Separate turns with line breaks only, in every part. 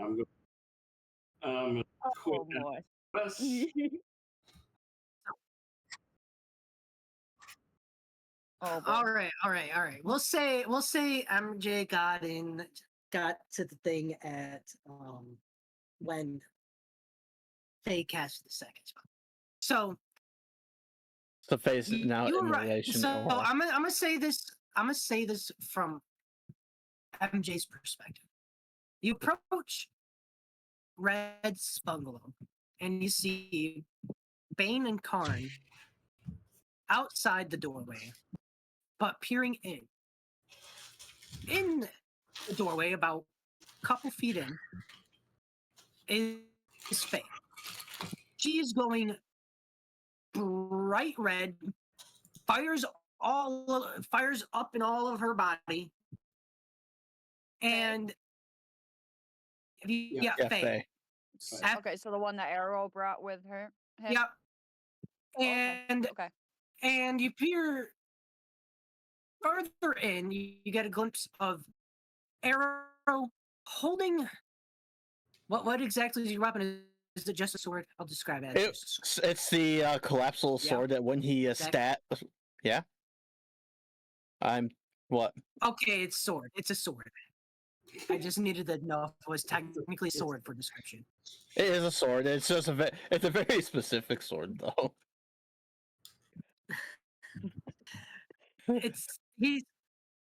I'm going. Um, quit
Oh boy.
us.
Oh boy.
All right. We'll say MJ got to the thing at when Faye cast the second spell. So
So face it now
you were
in
right.
relation.
So I'm gonna say this. I'm gonna say this from MJ's perspective. You approach Red's bungalow, and you see Bane and Karn outside the doorway, but peering in. In the doorway, about a couple feet in, is Faye. She is going bright red, fires up in all of her body, and yeah,
Yeah,
Faye.
Faye.
Okay, so the one that Arrow brought with her. Him?
Yep.
Oh, okay.
And
Okay.
and you peer further in, you get a glimpse of Arrow holding what exactly is he weapon? Is it just a sword? I'll describe it as just a sword.
It's the collapsible
Yeah.
sword that when he stat. Yeah. I'm what?
Okay, it's sword. It's a sword. I just needed to know if it was technically sword for description.
It is a sword. It's just it's a very specific sword though.
It's he's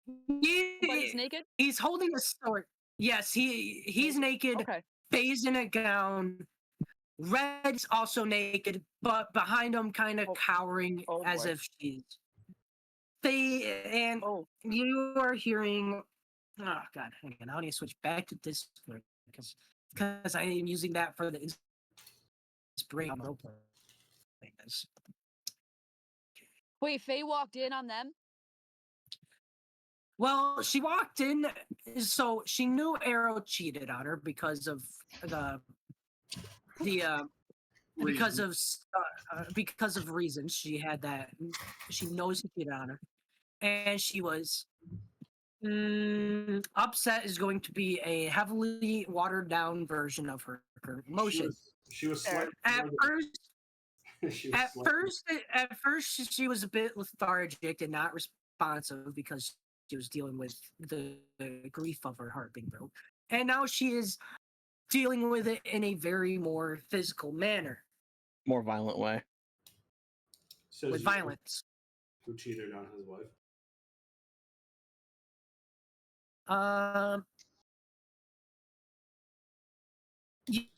But he's naked?
he's holding a sword. Yes, he's naked.
Okay.
Faye's in a gown. Red's also naked, but behind him, kind of cowering as
boy.
if she's. And you are hearing. Oh God! Hang on, I need to switch back to Discord because I am using that for the inspiration role play.
Wait, Faye walked in on them?
Well, she walked in, so she knew Arrow cheated on her because of because of reasons. She had that. She knows he cheated on her, and she was upset. Is going to be a heavily watered down version of her emotion.
She was slightly
at
first.
At first, she was a bit lethargic and not responsive because she was dealing with the grief of her heart being broke. And now she is dealing with it in a very more physical manner.
More violent way.
With violence.
Who cheated on his wife?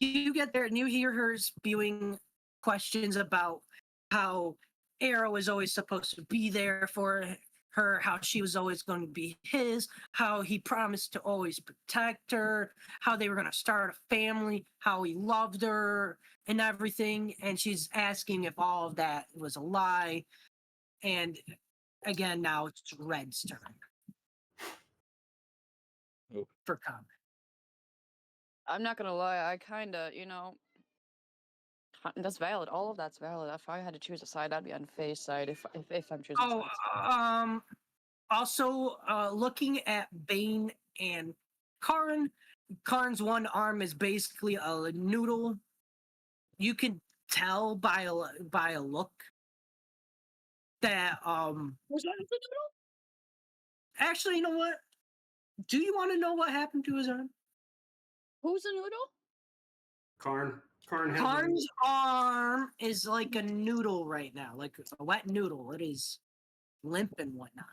You get there and you hear her spewing questions about how Arrow is always supposed to be there for her, how she was always going to be his, how he promised to always protect her, how they were going to start a family, how he loved her and everything. And she's asking if all of that was a lie. And again, now it's Red's turn for comment.
I'm not gonna lie, I kinda, that's valid. All of that's valid. If I had to choose a side, I'd be on Faye's side if I'm choosing sides.
Also, looking at Bane and Karn, Karn's one arm is basically a noodle. You can tell by a look that
Was that a noodle?
Actually, you know what? Do you want to know what happened to his arm?
Who's a noodle?
Karn.
Karn's arm is like a noodle right now, like a wet noodle. It is limp and whatnot.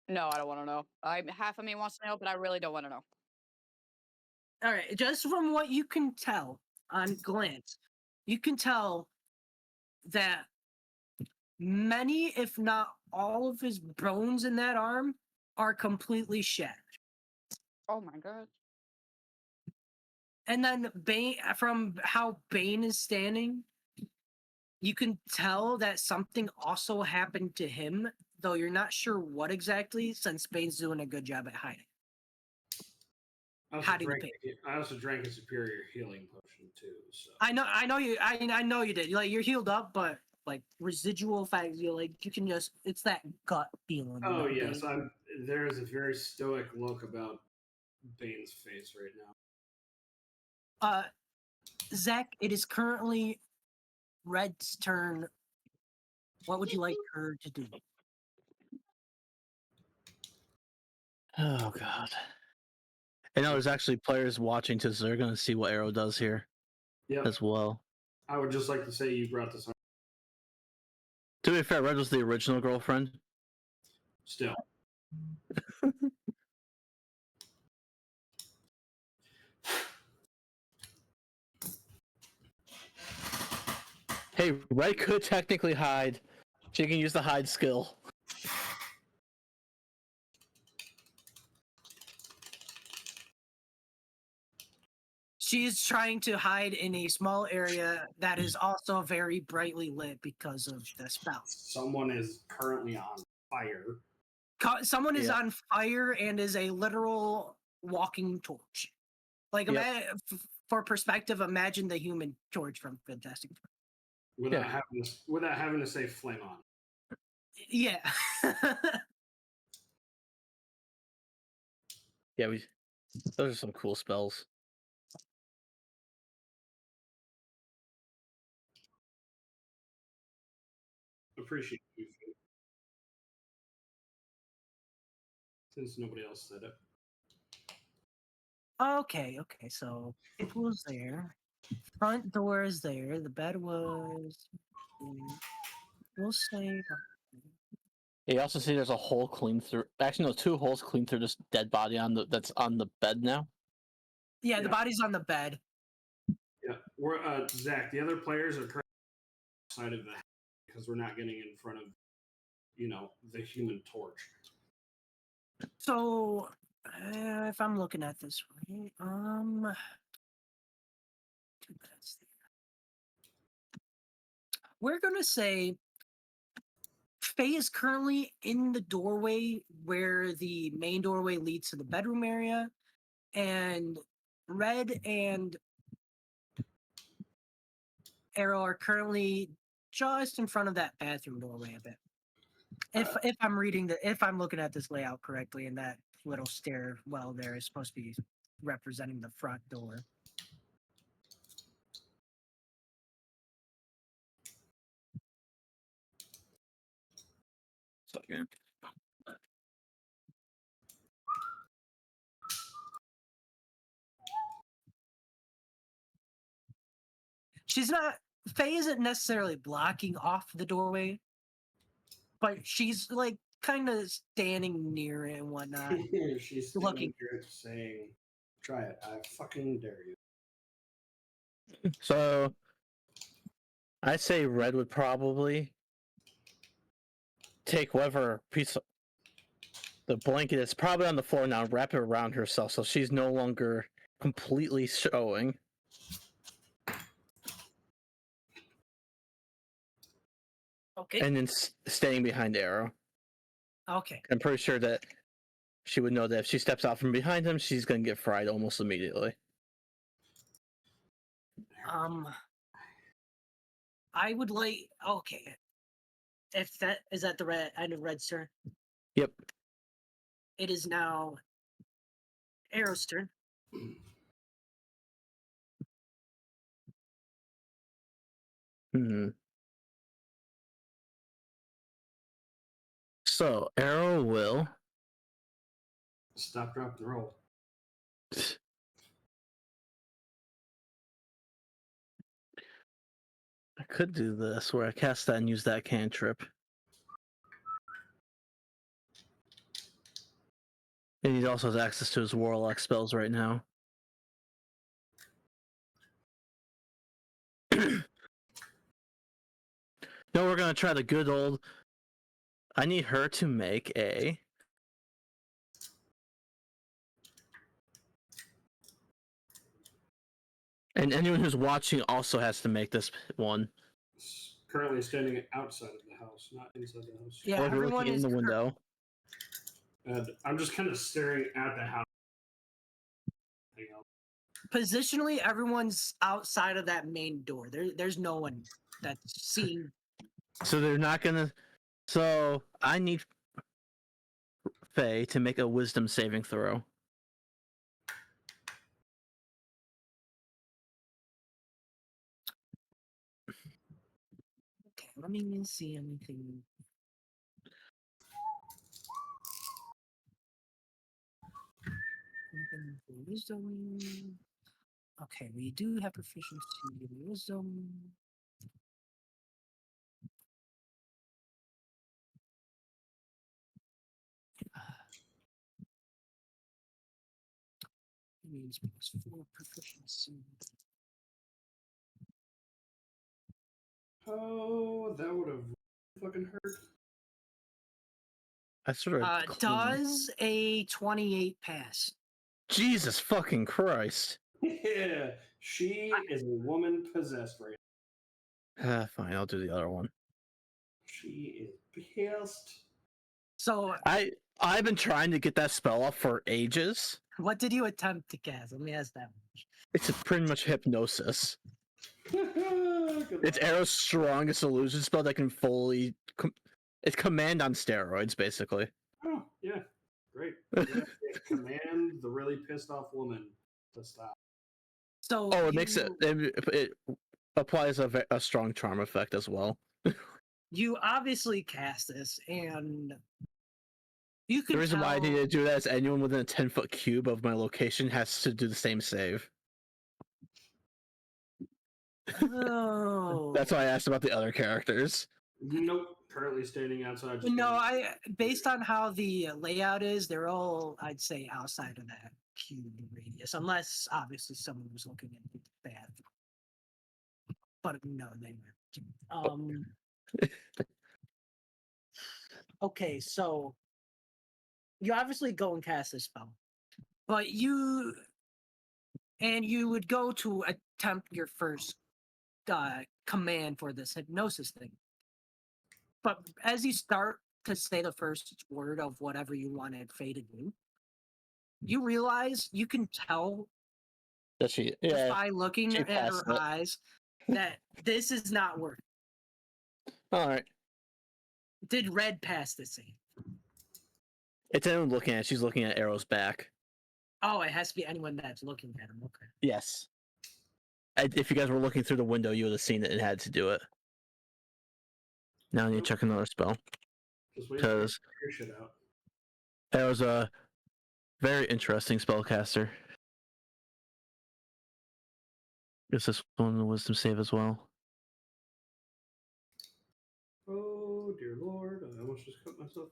No, I don't want to know. Half of me wants to know, but I really don't want to know.
All right, just from what you can tell on glance, you can tell that many, if not all, of his bones in that arm are completely shattered.
Oh my god.
And then Bane, from how Bane is standing, you can tell that something also happened to him, though you're not sure what exactly, since Bane's doing a good job at hiding.
I also drank a superior healing potion too. So
I know you did. Like, you're healed up, but like residual effects, you can just, it's that gut feeling.
Oh yes, there is a very stoic look about Bane's face right now.
Zach, it is currently Red's turn. What would you like her to do?
Oh god. And now there's actually players watching too, so they're gonna see what Arrow does here
Yeah,
as well.
I would just like to say you brought this on.
To be fair, Red was the original girlfriend.
Still,
Hey, Red could technically hide. She can use the hide skill.
She's trying to hide in a small area that is also very brightly lit because of the spell.
someone is currently on fire.
Someone is
Yeah.
on fire and is a literal walking torch. Like,
Yep.
for perspective, imagine the Human Torch from Fantastic Four.
Without having to say flame on.
Yeah.
Yeah, those are some cool spells.
Appreciate you. Since nobody else said it.
Okay, so it was there. Front door is there. The bed was. We'll say.
You also see there's a hole clean through. Actually, no, 2 holes clean through this dead body that's on the bed now.
Yeah, the
Yeah.
body's on the bed.
Yeah, we're Zach. The other players are currently outside of the house because we're not getting in front of, the Human Torch.
So, if I'm looking at this right, 2 minutes there. We're gonna say Faye is currently in the doorway where the main doorway leads to the bedroom area, and Red and Arrow are currently just in front of that bathroom doorway a bit. If I'm looking at this layout correctly, and that little stairwell there is supposed to be representing the front door.
Second.
Faye isn't necessarily blocking off the doorway, but she's like kind of standing near it and whatnot.
She's
looking.
here saying, "Try it. I fucking dare you."
So, I say Red would probably take whatever piece of the blanket that's probably on the floor now, wrap it around herself, so she's no longer completely showing.
Okay.
And then staying behind Arrow.
Okay.
I'm pretty sure that she would know that if she steps out from behind him, she's going to get fried almost immediately.
I would like. Okay. If that is that the red end of Red's turn.
Yep.
It is now Arrow's turn.
So Arrow will
Stop, drop, and roll.
I could do this where I cast that and use that cantrip. And he also has access to his Warlock spells right now. No, we're gonna try the good old. I need her to make a. And anyone who's watching also has to make this one.
Currently standing outside of the house, not inside the house.
Yeah,
Or if you're
everyone
looking in
is
the window.
And I'm just kind of staring at the house.
Positionally, everyone's outside of that main door. There's no one that's seeing.
So they're not gonna. So I need Faye to make a Wisdom saving throw.
Let me see anything. Anything for wisdom. Okay, we do have proficiency in wisdom. Means +4 proficiency.
Oh, that would have fucking hurt.
I sort of
Does a 28 pass?
Jesus fucking Christ.
Yeah, she is a woman possessed right
Fine, I'll do the other one.
She is pissed.
So,
I've been trying to get that spell off for ages.
what did you attempt to cast? Let me ask that.
It's pretty much hypnosis. It's Arrow's strongest illusion spell that can fully. It's command on steroids, basically.
Oh, yeah. Great. Yeah, command the really pissed off woman to stop.
So
Oh, it makes it applies a strong charm effect as well.
You obviously cast this, and you can.
The reason why I
tell-
need to do that is anyone within a 10-foot cube of my location has to do the same save.
Oh.
That's why I asked about the other characters.
Nope. Currently standing outside.
No, based on how the layout is, they're all, I'd say, outside of that cube radius, unless obviously someone was looking at the bathroom. But no, they weren't. Okay, so you obviously go and cast this spell, but you would go to attempt your first command for this hypnosis thing. But as you start to say the first word of whatever you wanted Faye to do, you realize you can tell
That she,
just by looking
she
at her
passed it.
eyes that this is not working.
All right.
Did Red pass the save?
It's anyone looking at. She's looking at Arrow's back.
Oh, it has to be anyone that's looking at him. Okay.
Yes. If you guys were looking through the window, you would have seen it and had to do it. Now I need to check another spell.
Just wait for
Because
your shit out.
Arrow's a very interesting spellcaster. Guess this one the wisdom save as well.
Oh dear lord! I almost just cut myself.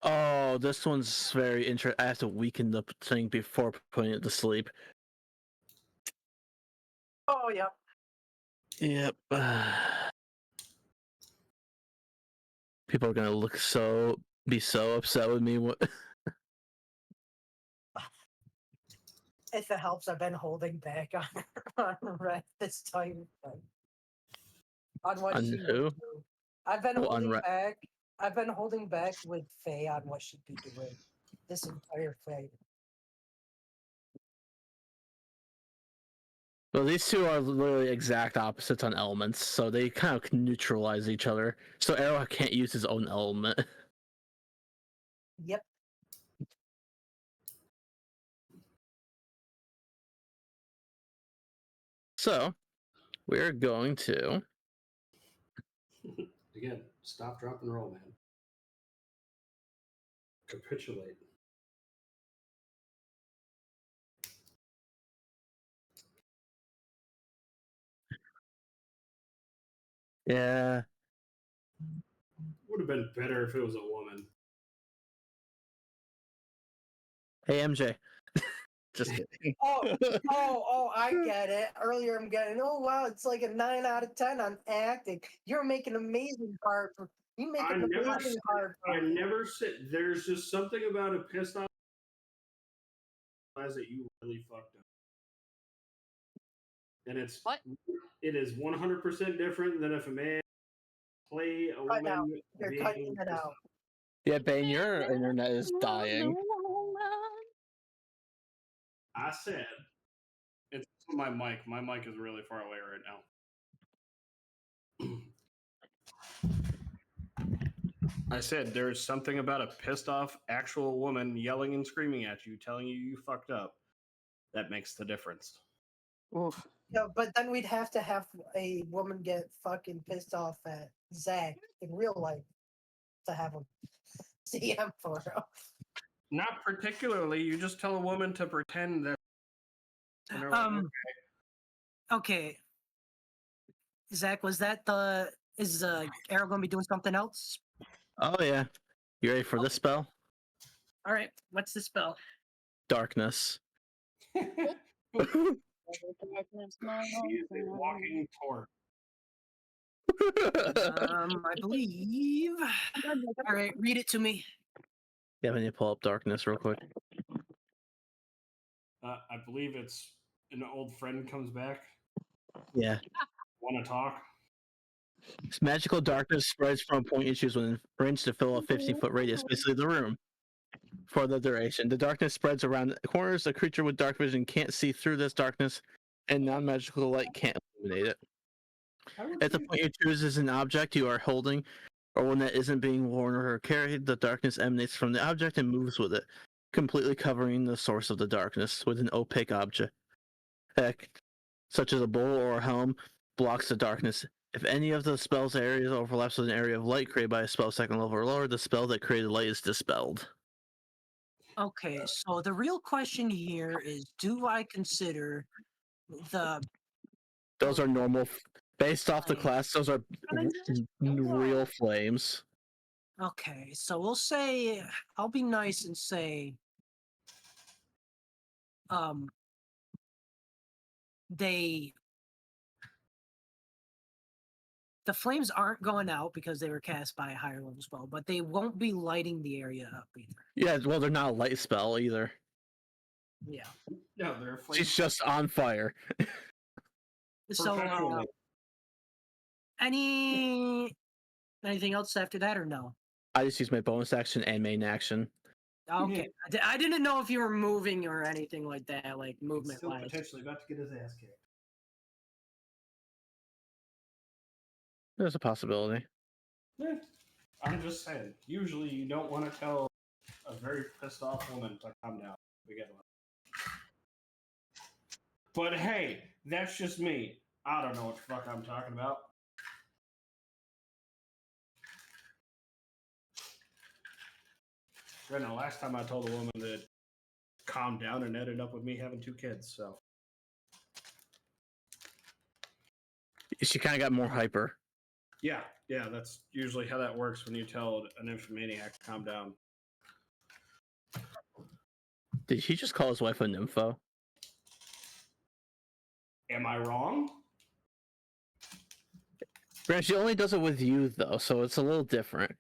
Oh, this one's very interesting. I have to weaken the thing before putting it to sleep.
Oh, yeah.
Yep. People are gonna be so upset with me.
If it helps, I've been holding back on Red this time. On what
On
she
who?
would do. I've been
Oh, on
holding
Red.
back. I've been holding back with Faye on what she'd be doing this entire fight.
Well, these two are literally exact opposites on elements, so they kind of neutralize each other. So Arrow can't use his own element.
Yep.
So we're going to.
Again, stop, drop, and roll, man. Capitulate.
Yeah.
Would have been better if it was a woman.
Hey, MJ. Just kidding.
I get it. Earlier, I'm getting, oh, wow, it's like a 9 out of 10 on acting. You're making amazing hard for you. Make
I
it
never
amazing
said-
hard for
I never said. There's just something about a pissed off. That you really fucked up. And it's
What?
It is 100% different than if a man play a
Cut
woman.
out. You're
being
cutting it
pissed
out.
off.
Yeah, Bane, your internet is dying.
I said it's my mic. My mic is really far away right now. I said there's something about a pissed off actual woman yelling and screaming at you, telling you you fucked up. That makes the difference.
Oof.
Yeah, but then we'd have to have a woman get fucking pissed off at Zach in real life to have him CM for him.
Not particularly. You just tell a woman to pretend that. and they're like,
Okay. Zach, is Arrow going to be doing something else?
Oh yeah. You ready for this spell?
All right. What's the spell?
Darkness.
She is a walking torch.
I believe. All right, read it to me.
Yeah, I need to pull up darkness real quick.
I believe it's an old friend comes back.
Yeah.
Want to talk?
This magical darkness spreads from a point you choose within range to fill a 50-foot radius, basically the room. For the duration, the darkness spreads around the corners. A creature with dark vision can't see through this darkness, and non-magical light can't illuminate it. If the point you choose is an object you are holding, or one that isn't being worn or carried, the darkness emanates from the object and moves with it, completely covering the source of the darkness with an opaque object, such as a bowl or a helm, blocks the darkness. If any of the spell's areas overlaps with an area of light created by a spell second level or lower, the spell that created light is dispelled.
Okay, so the real question here is, do I consider the
Those are normal, based off the class. Those are real flames.
okay? So we'll say I'll be nice and say, the flames aren't going out because they were cast by a higher level spell, but they won't be lighting the area up either.
Yeah, well, they're not a light spell either.
Yeah.
No, they're afraid.
She's just on fire.
So anything else after that or no?
I just use my bonus action and main action.
Okay, I didn't know if you were moving or anything like that, like movement
Still
wise.
potentially about to get his ass kicked.
There's a possibility.
Yeah. I'm just saying. Usually, you don't want to tell a very pissed off woman to calm down. We get one. But hey, that's just me. I don't know what the fuck I'm talking about. Granted, the last time I told a woman to calm down and ended up with me having 2 kids, so.
She kind of got more hyper.
Yeah, that's usually how that works when you tell an nymphomaniac to calm down.
Did he just call his wife a nympho?
Am I wrong?
Grant, she only does it with you, though, so it's a little different.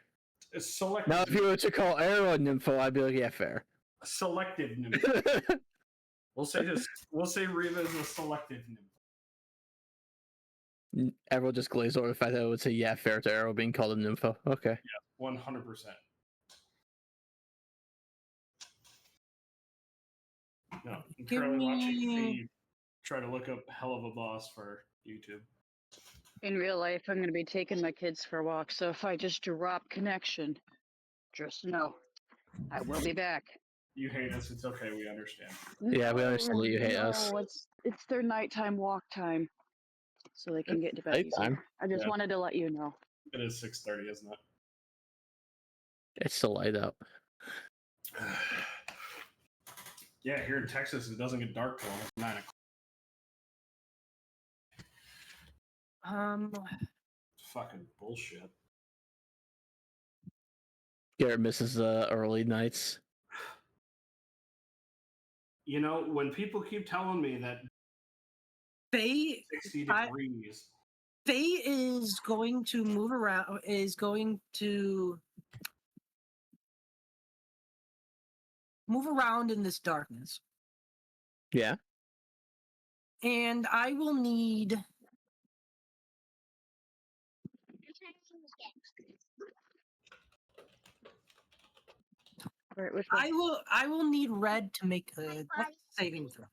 It's selective.
Now, if you were to call Arrow a nympho, I'd be like, yeah, fair.
Selective nymph. We'll say Reva is a selective nymph.
Arrow just glazed over the fact that I would say, yeah, fair to Arrow being called a nympho. Okay.
Yeah, 100%. No, I'm currently watching the try to look up Hell of a Boss for YouTube.
In real life, I'm going to be taking my kids for a walk, so if I just drop connection, just know I will be back.
You hate us, it's okay, we understand.
Yeah, we understand that you hate us.
No, it's their nighttime walk time, so they can get to bed
Nighttime?
easier. I just wanted to let you know.
It is 6:30, isn't it?
It's still light out.
Yeah, here in Texas, it doesn't get dark till almost 9 o'clock. Fucking bullshit.
Garrett misses the early nights.
You know, when people keep telling me that
Faye
60 degrees.
Faye is going to move around, is going to move around in this darkness.
Yeah.
And I will need I will need Red to make a saving throw.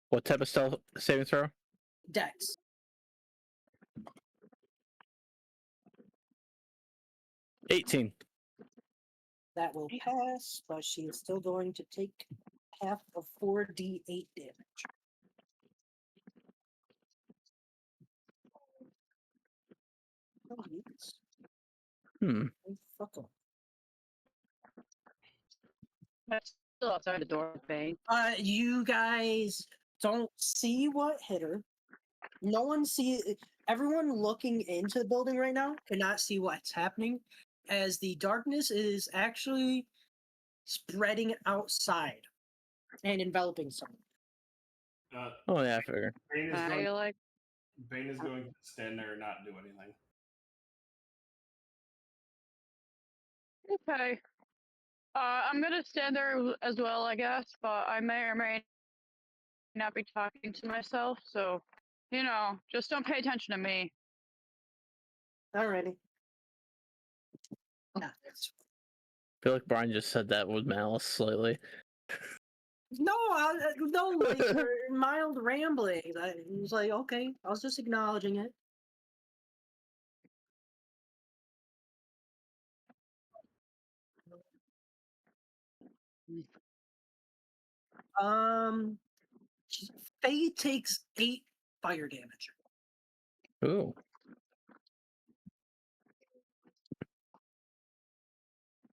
What type of stealth saving throw?
Dex.
$18.
That will pass, but she is still going to take half of 4d8 damage.
Hmm.
Fuck 'em.
That's still outside the door, Bane.
You guys don't see what hit her. No one see. Everyone looking into the building right now cannot see what's happening, as the darkness is actually spreading outside and enveloping someone.
Oh yeah, I figure.
Bane is
I
going.
like.
Bane is going to stand there and not do anything.
Okay. I'm gonna stand there as well, I guess, but I may or may not be talking to myself, so just don't pay attention to me.
Alrighty. Nah,
I feel like Brian just said that with malice slightly.
no, like mild rambling. I was like, okay, I was just acknowledging it. Um, Faye takes 8 fire damage,
Ooh.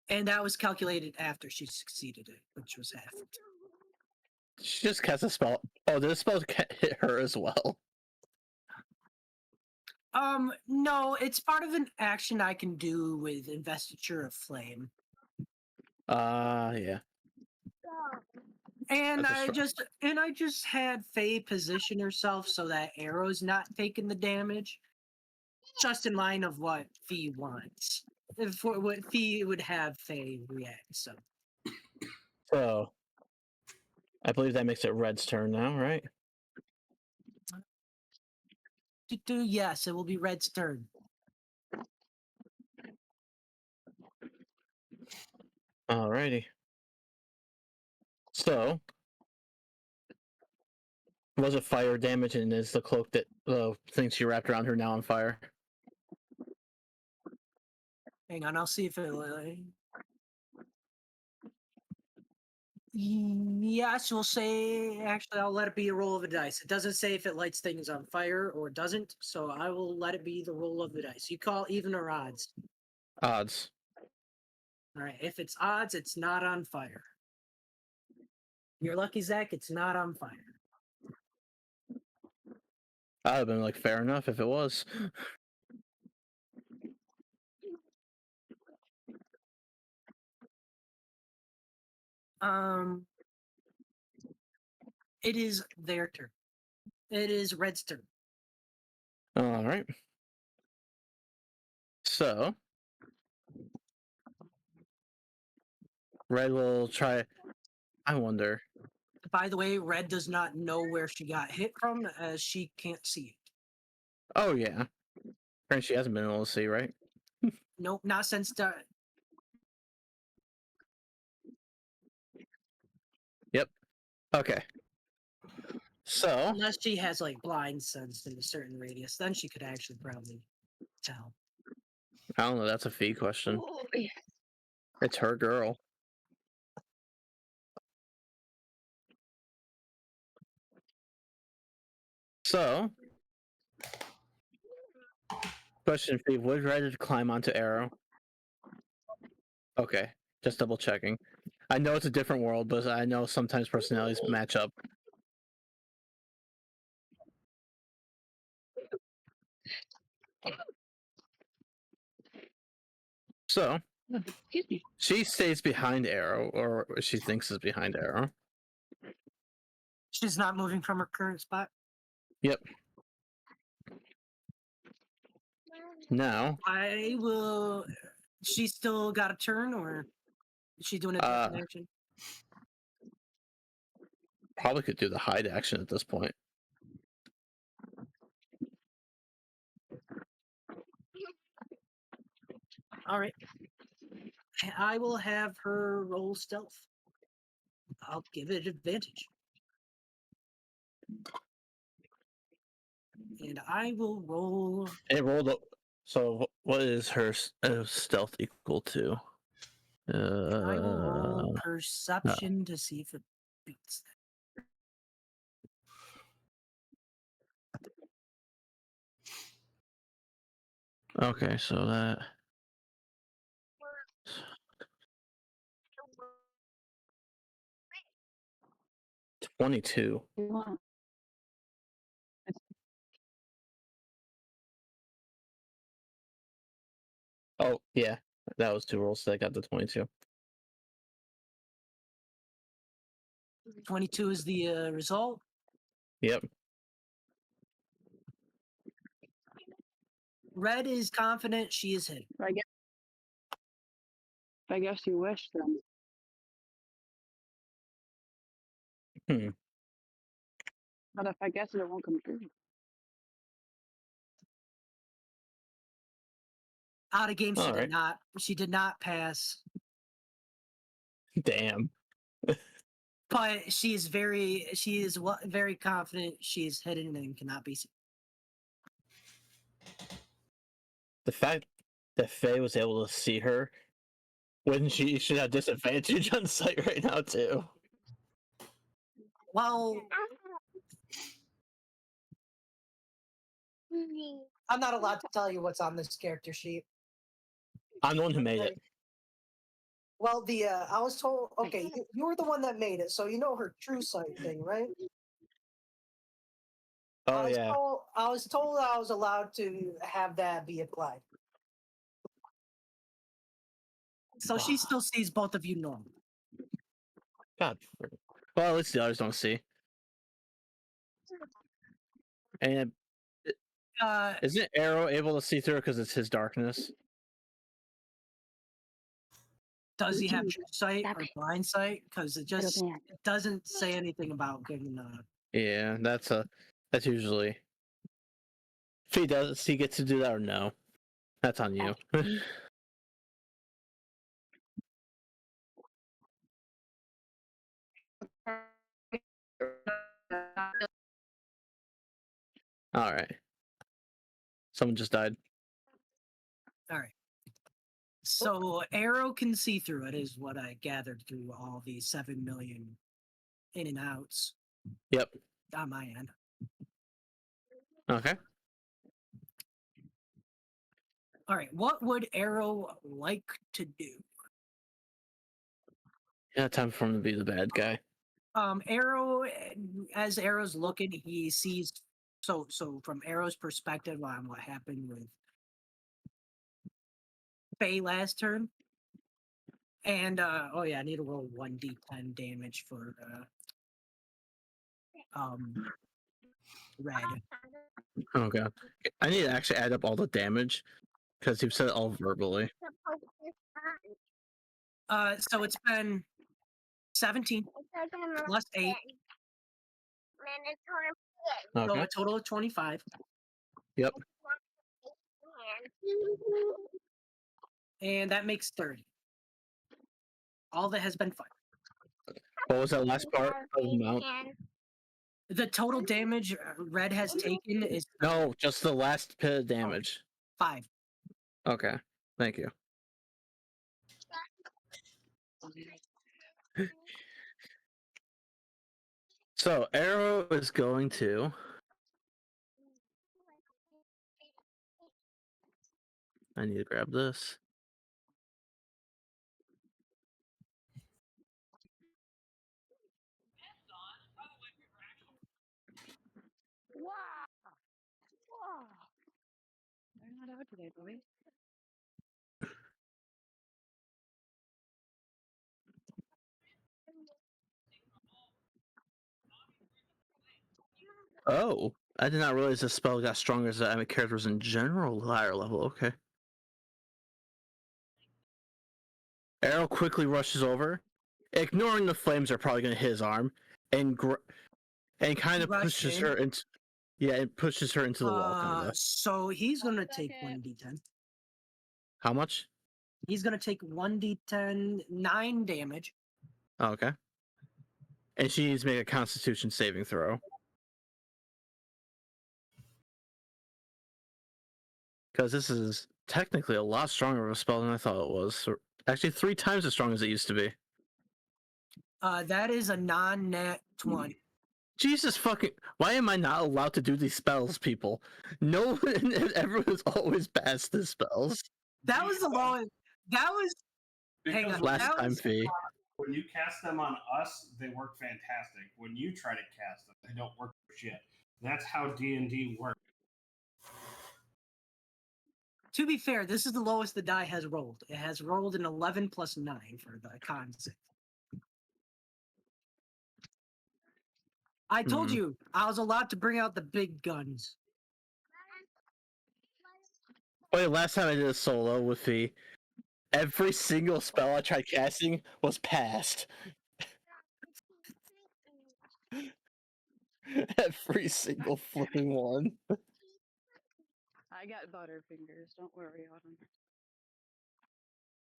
and that was calculated after she succeeded it, which was half.
She just cast a spell. Oh, this spell hit her as well.
No, it's part of an action I can do with Investiture of Flame.
Yeah.
And
That's a
I just had Faye position herself so that Arrow's not taking the damage. Just in line of what Fee wants. For what Fee would have Faye react. So
So, I believe that makes it Red's turn now, right?
yes, it will be Red's turn.
Alrighty. So, was it fire damage, and is the cloak that the thing she wrapped around her now on fire?
Hang on, I'll see if it. Yes, we'll say. Actually, I'll let it be a roll of a dice. It doesn't say if it lights things on fire or doesn't, so I will let it be the roll of the dice. You call even or odds.
Odds.
All right. If it's odds, it's not on fire. You're lucky, Zach. It's not on fire.
I'd have been like, fair enough if it was.
It is their turn. It is Red's turn.
Alright. So, Red will try. I wonder.
By the way, Red does not know where she got hit from, as she can't see it.
Oh, yeah. Apparently, she hasn't been able to see, right?
Nope, not since the.
Yep. Okay. So,
Unless she has like blind sense in a certain radius, then she could actually probably tell.
I don't know. That's a fee question.
Ooh,
It's her girl. So, question fee: would Red climb onto Arrow? Okay, just double checking. I know it's a different world, but I know sometimes personalities match up. So,
excuse me.
she stays behind Arrow, or she thinks is behind Arrow.
She's not moving from her current spot.
Yep. Now,
I will. She's still got a turn, or is she doing a different action?
probably could do the hide action at this point.
All right. I will have her roll stealth. I'll give it advantage. And I will roll.
It rolled up. So, what is her stealth equal to?
I will roll perception to see if it beats that.
Okay, so that 22. Oh yeah, that was 2 rolls. So I got the 22.
22 is the result.
Yep.
Red is confident she is hit.
I guess you wish then.
Hmm.
But if I guess it won't come true.
Out of game, she
All
did
right.
not. She did not pass.
Damn.
But she is very confident she is hidden and cannot be seen.
The fact that Faye was able to see her when she should have disadvantage on sight right now too.
Well, I'm not allowed to tell you what's on this character sheet.
I'm the one who made it.
Well, I was told. Okay, you were the one that made it, so you know her true sight thing, right?
Oh yeah.
I was told I was allowed to have that be applied. So she still sees both of you normal.
God. Well, at least the others don't see. And isn't Arrow able to see through because it's his darkness?
Does he have true sight or blind sight? Because it doesn't say anything about getting
Yeah, that's usually. If he gets to do that or no, that's on you. All right. Someone just died.
All right. So Arrow can see through it, is what I gathered through all the 7 million in and outs.
Yep.
On my end.
Okay.
All right. What would Arrow like to do?
Yeah, time for him to be the bad guy.
Arrow, as Arrow's looking, he sees. So from Arrow's perspective on what happened with Faye last turn, and oh yeah, I need to roll 1d10 damage for Red.
Oh god. I need to actually add up all the damage because he said it all verbally.
So it's been 17 plus 8. So
Okay.
a total of 25.
Yep.
And that makes 30. All that has been fine.
What was that last part of the mount?
The total damage Red has taken is
No, just the last bit of damage.
5.
Okay. Thank you. So Arrow is going to. I need to grab this.
Wow. Wow. They're not out today, boy.
Oh, I did not realize the spell got stronger as the character was in general higher level. Okay. Arrow quickly rushes over, ignoring the flames are probably going to hit his arm, and kind of
Rush
pushes
in.
her into. Yeah, it pushes her into the wall, kind of.
So he's gonna take 1d10.
How much?
He's gonna take 1d10 9 damage.
Oh, okay. And she needs to make a Constitution saving throw. Because this is technically a lot stronger of a spell than I thought it was. Actually, 3 times as strong as it used to be.
That is a non-nat 20.
Jesus fucking! Why am I not allowed to do these spells, people? No one, everyone's always passed the spells.
That was the lowest. That was hang
Because
on.
Last
That
time,
was,
Fee.
when you cast them on us, they work fantastic. When you try to cast them, they don't work for shit. That's how D&D works.
to be fair, this is the lowest the die has rolled. It has rolled an 11 plus 9 for the con save. I told
Hmm.
you I was allowed to bring out the big guns.
Wait, last time I did a solo with Fee, every single spell I tried casting was passed. Every single flipping one.
I got butterfingers. Don't worry, Autumn.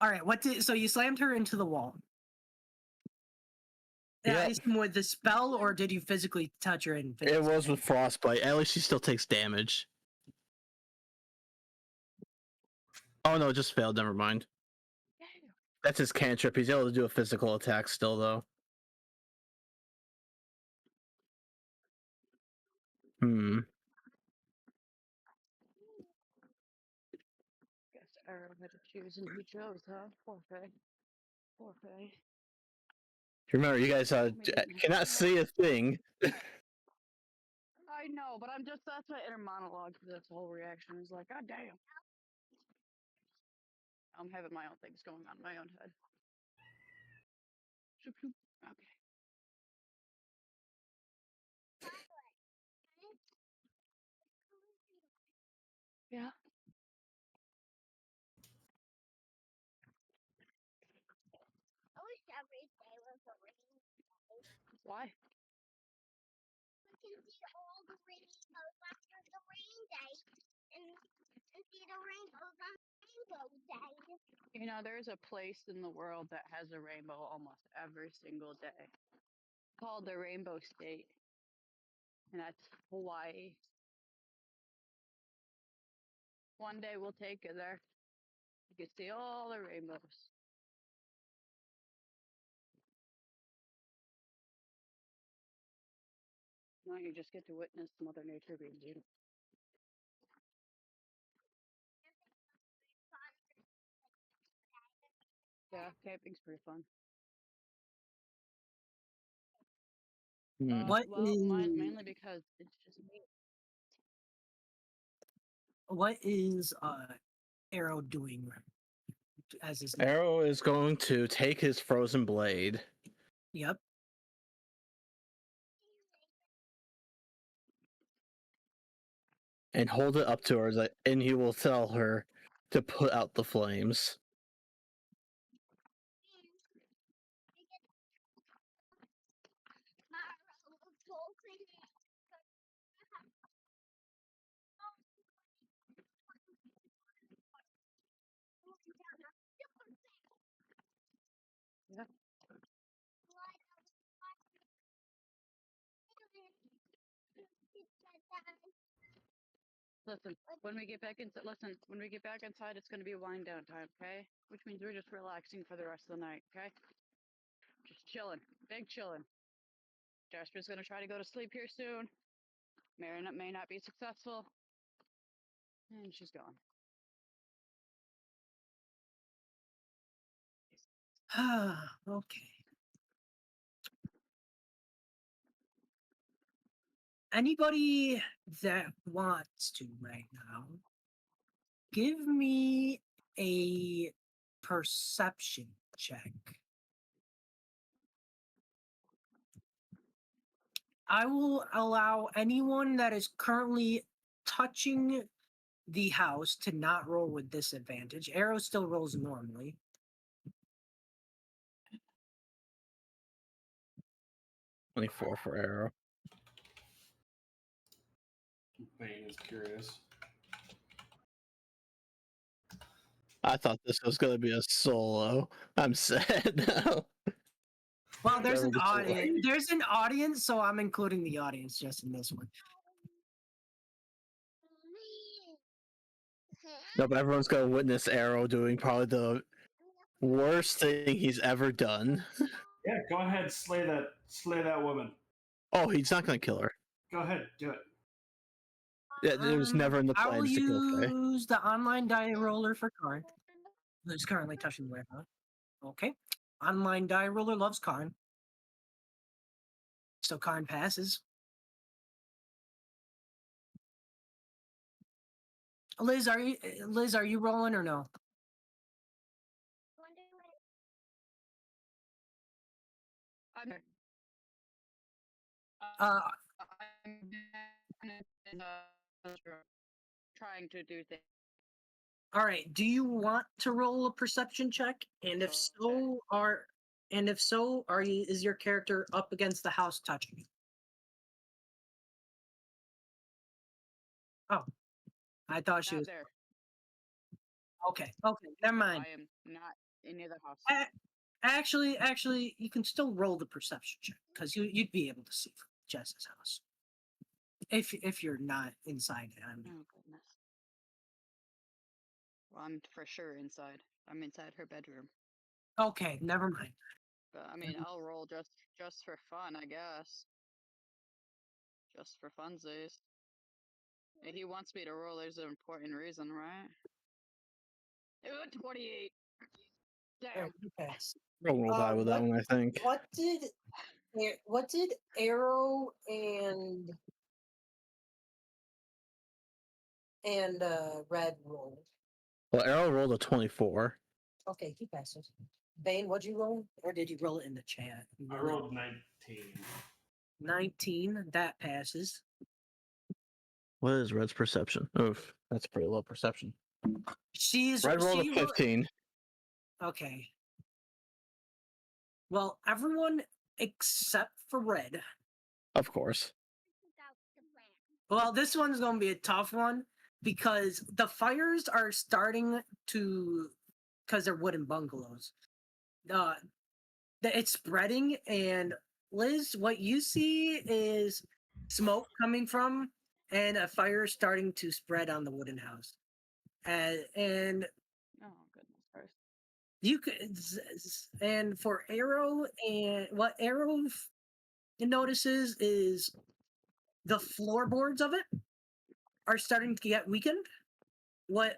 All right, what did so you slammed her into the wall?
Yeah.
I assume with the spell, or did you physically touch her and
It was with frostbite. At least she still takes damage. Oh no, it just failed. Never mind. That's his cantrip. He's able to do a physical attack still, though. Hmm.
Guess Arrow had to choose, and he chose, huh? Poor Faye. Poor Faye.
Remember, you guys cannot see a thing.
I know, but that's my inner monologue for this whole reaction. Is like, God damn. I'm having my own things going on in my own head. Shoop, shoop. Okay. Yeah.
I wish every day was a rainy day.
Why?
We can see all the rainbows after the rain day, and see the rainbows on rainbow day.
You know, there's a place in the world that has a rainbow almost every single day, called the Rainbow State, and that's Hawaii. One day we'll take you there. You can see all the rainbows. Now you just get to witness Mother Nature being beautiful. Yeah, camping's pretty fun.
Hmm.
What
Mainly because it's just me.
what is Arrow doing as his
Arrow is going to take his frozen blade
Yep.
and hold it up to her, and he will tell her to put out the flames.
Yeah. Listen, when we get back inside, it's going to be wind down time, okay? Which means we're just relaxing for the rest of the night, okay? Just chilling, big chilling. Jasper's going to try to go to sleep here soon. May not be successful. And she's gone.
Okay. Anybody that wants to right now, give me a perception check. I will allow anyone that is currently touching the house to not roll with disadvantage. Arrow still rolls normally.
$24 for Arrow.
Bane is curious.
I thought this was going to be a solo. I'm sad now.
Well, there's
That
an
was a solo.
audience. There's an audience, so I'm including the audience just in this one.
No, but everyone's going to witness Arrow doing probably the worst thing he's ever done.
Yeah, go ahead, slay that woman.
Oh, he's not gonna kill her.
Go ahead, do it.
Yeah, it was never in the
I will
plans to kill Faye.
use the online die roller for Karn. Who's currently touching the weapon. Okay. Online die roller loves Karn. So Karn passes. Liz, are you rolling or no?
I'm here.
Uh,
I'm in the trying to do things.
all right. Do you want to roll a perception check? And if so, is your character up against the house touching you? Oh, I thought she
Not
was.
there.
Okay. Okay. Never mind.
I am not in near the house.
Actually, you can still roll the perception check because you'd be able to see from Jess's house. If you're not inside it, I mean.
Oh goodness. Well, I'm for sure inside. I'm inside her bedroom.
Okay, never mind.
But I mean, I'll roll just for fun, I guess. Just for funsies. If he wants me to roll, there's an important reason, right? 28. Damn.
You pass.
I'll roll die with that one, I think.
What did Arrow and Red roll?
Well, Arrow rolled a 24.
Okay, he passes. Bane, what'd you roll? Or did you roll it in the chat? You
I
rolled it-
rolled 19.
19. That passes.
What is Red's perception? Oof, that's pretty low perception. Red rolled a 15.
Okay. Well, everyone except for Red.
Of course.
Well, this one's going to be a tough one because the fires are starting to, because they're wooden bungalows. It's spreading, and Liz, what you see is smoke coming from, and a fire starting to spread on the wooden house. And
Oh goodness Christ.
you could, and for Arrow, and what Arrow notices is the floorboards of it are starting to get weakened. What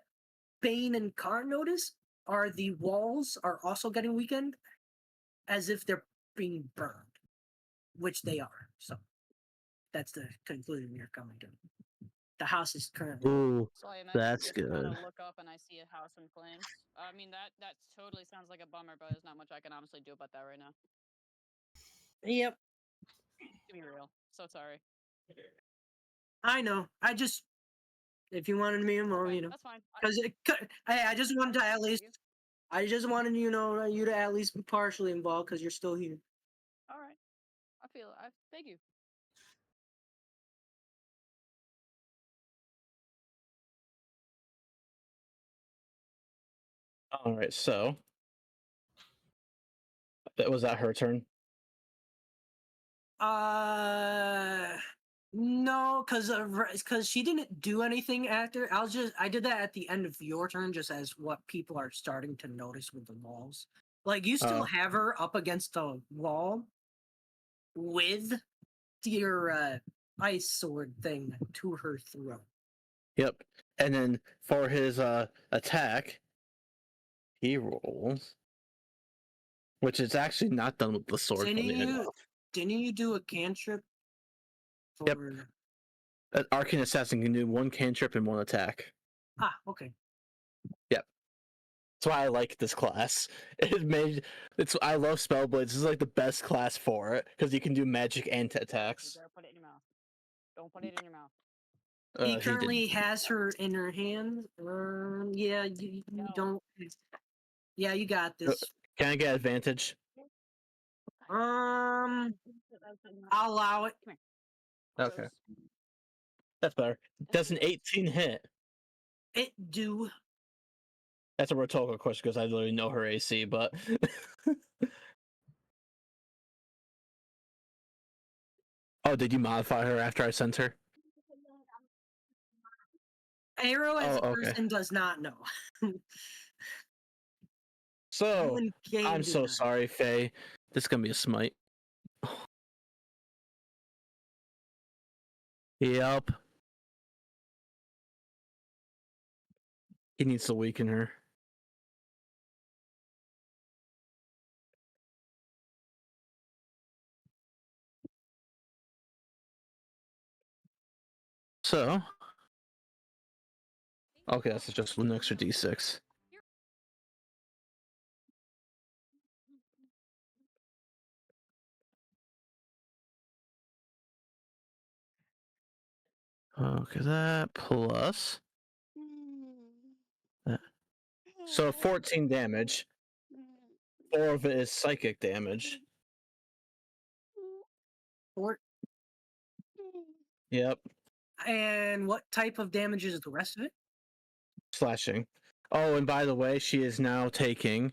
Bane and Karn notice are the walls are also getting weakened, as if they're being burned, which they are. So that's the conclusion you're coming to. The house is currently.
Ooh,
So I imagine
that's
just kind
good.
of look up and I see a house in flames. I mean that totally sounds like a bummer, but there's not much I can honestly do about that right now.
Yep,
To be real. So sorry.
I know. If you wanted me involved,
Okay,
you know,
that's fine.
because I just wanted to at least,
you.
I just wanted you to at least be partially involved because you're still here.
All right. I feel it. Thank you.
All right, so was that her turn?
No, because she didn't do anything after. I did that at the end of your turn, just as what people are starting to notice with the walls. Like you still have her up against the wall with your ice sword thing to her throat.
Yep. And then for his attack, he rolls, which is actually not done with the sword.
Didn't you do a cantrip?
Yep. An arcane assassin can do one cantrip and one attack.
Okay.
That's why I like this class. I love Spellblades. This is like the best class for it because you can do magic and
You
attacks.
better put it in your mouth. Don't put it in your mouth.
He currently has her in her hand. Yeah, you
No.
don't. Yeah, you got this.
Can I get advantage?
I'll allow it.
Okay. That's better. Does an 18 hit?
It do.
That's a rhetorical question because I literally know her AC, but oh, did you modify her after I sent her?
Arrow as a
Oh, okay.
person does not know.
So
Even Kane
I'm
do
so
not.
sorry, Faye. This is gonna be a smite. Yep. He needs to weaken her. So, okay, that's just one extra d6. Okay, that plus. So 14 damage. 4 of it is psychic damage.
Or
Yep,
and what type of damage is the rest of it?
slashing. Oh, and by the way, she is now taking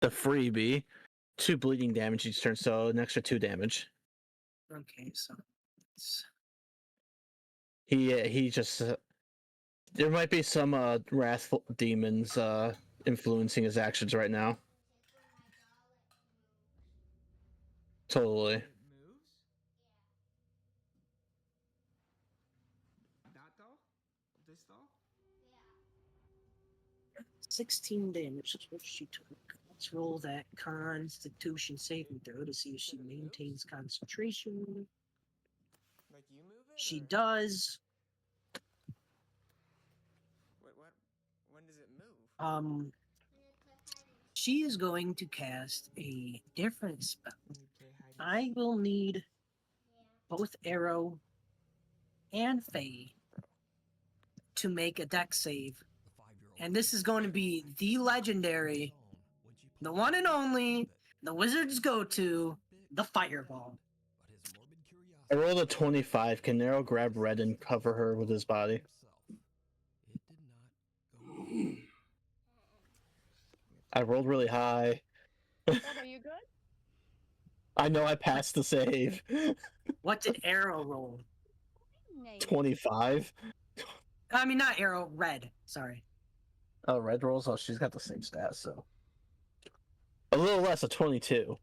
the freebie 2 bleeding damage each turn, so an extra 2 damage.
Okay, so it's
He just there might be some wrathful demons influencing his actions right now. Totally.
It moves? That doll? This doll?
16 damage. That's what she took. Let's roll that Constitution saving throw to see if she maintains concentration.
Like you move it?
She
or-
does.
What? When does it move?
She is going to cast a different spell.
When you play hide and
I will need both Arrow and Faye to make a deck save. And this is going to be the legendary, the one and only, the wizards go to, the Fireball.
I rolled a 25. Can Nero grab Red and cover her with his body? I rolled really high.
Red, are you good?
I know I passed the save.
What did Arrow roll?
25.
I mean, not Arrow, Red. Sorry.
Oh, Red rolls? Oh, she's got the same stats, so. A little less, a 22.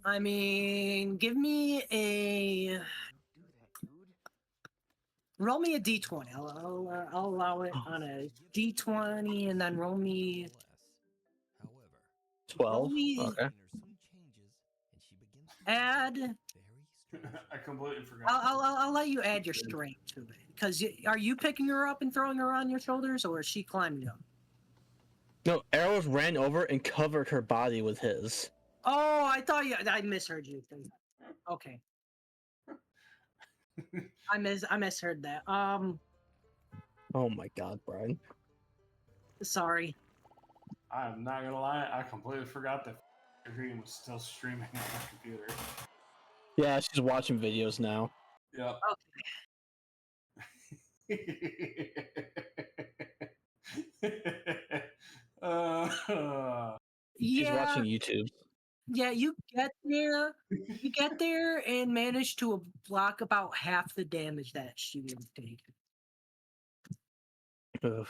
I mean, give me a. Roll me a d20. I'll allow it on a d20 and then roll me.
12.
me-
Okay.
Add.
I completely forgot.
I'll let you add your strength to it. Because are you picking her up and throwing her on your shoulders, or is she climbing up?
No, Arrows ran over and covered her body with his.
Oh, I thought I misheard you. Okay. I misheard that.
Oh my god, Brian.
Sorry.
I'm not gonna lie, I completely forgot that stream was still streaming on my computer.
Yeah, she's watching videos now.
Yep.
She's
Yeah.
watching YouTube.
Yeah, you get there and manage to block about half the damage that she would have taken.
Ugh.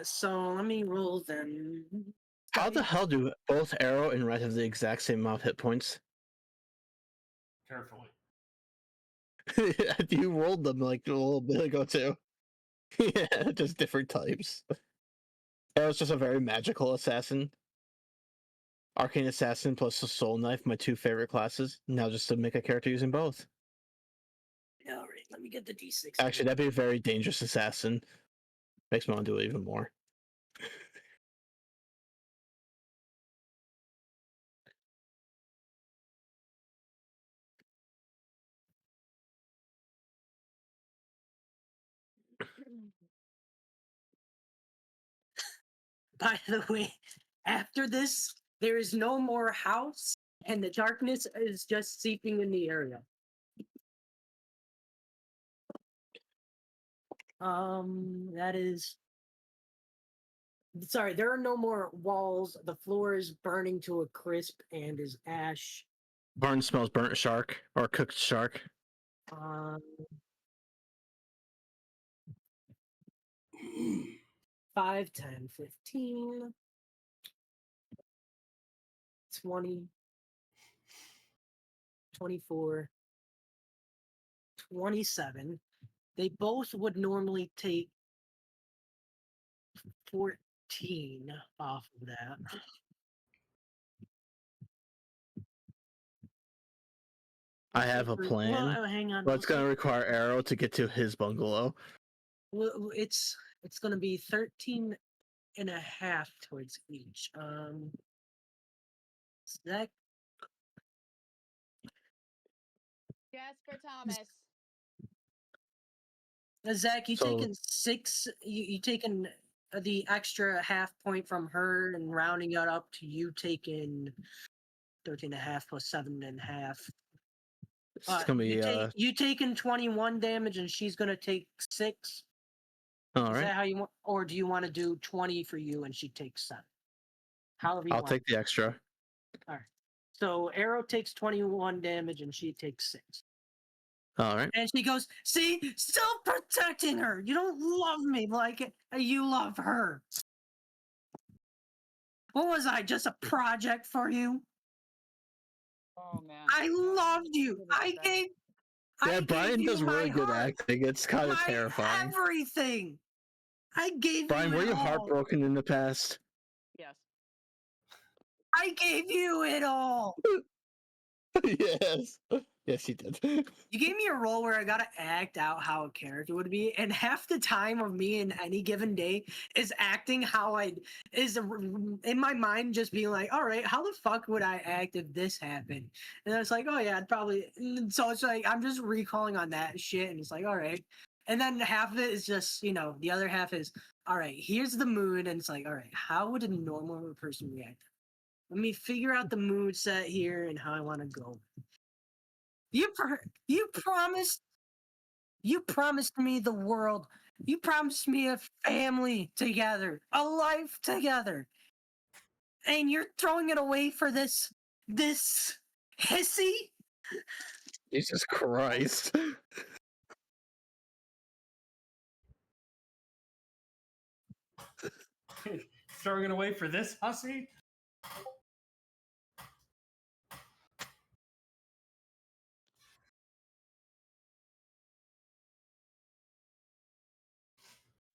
So let me roll then.
How the hell do both Arrow and Red have the exact same amount of hit points?
Carefully.
You rolled them like a little bit ago too. Yeah, just different types. Arrow's just a very magical assassin. Arcane Assassin plus the Soul Knife, my 2 favorite classes. Now just to make a character using both.
All right, let me get the d6.
Actually, that'd be a very dangerous assassin. Makes me want to do it even more.
By the way, after this, there is no more house, and the darkness is just seeping in the area. That is. Sorry, there are no more walls. The floor is burning to a crisp and is ash.
Barn smells burnt shark or cooked shark.
5, 10, 15. 20, 24, 27. They both would normally take 14 off of that.
I have a plan,
Hang on.
but it's going to require Arrow to get to his bungalow.
It's going to be 13 and a half towards each. That
Jasper Thomas.
Zach, you
So-
taking 6? You taking the extra half point from her and rounding it up to you taking 13 and a half plus 7 and a half.
It's going to be
You taking 21 damage and she's gonna take 6.
all
Is
right.
that how you want, or do you want to do 20 for you and she takes 7? However you
I'll
want.
take the extra.
So Arrow takes 21 damage and she takes 6.
All right.
And she goes, "See, still protecting her. You don't love me like you love her. What was I, just a project for you?
Oh man.
I loved you. I gave
Yeah, Brian
you
does
my
really good
heart,
acting. It's kind of
my
terrifying.
everything. I gave
Brian,
you
were
it
you
all.
heartbroken in the past?
Yes.
I gave you it all.
Yes. Yes, you did.
You gave me a role where I gotta act out how a character would be, and half the time of me in any given day is acting how I is in my mind, just being like, all right, how the fuck would I act if this happened? And it's like, oh yeah, I'd probably. So it's like I'm just recalling on that shit, and it's like, all right. And then half of it is just, the other half is, all right, here's the mood, and it's like, all right, how would a normal person react? Let me figure out the mood set here and how I want to go. You promised me the world. You promised me a family together, a life together. And you're throwing it away for this hissy?
Jesus Christ.
Throwing it away for this hussy?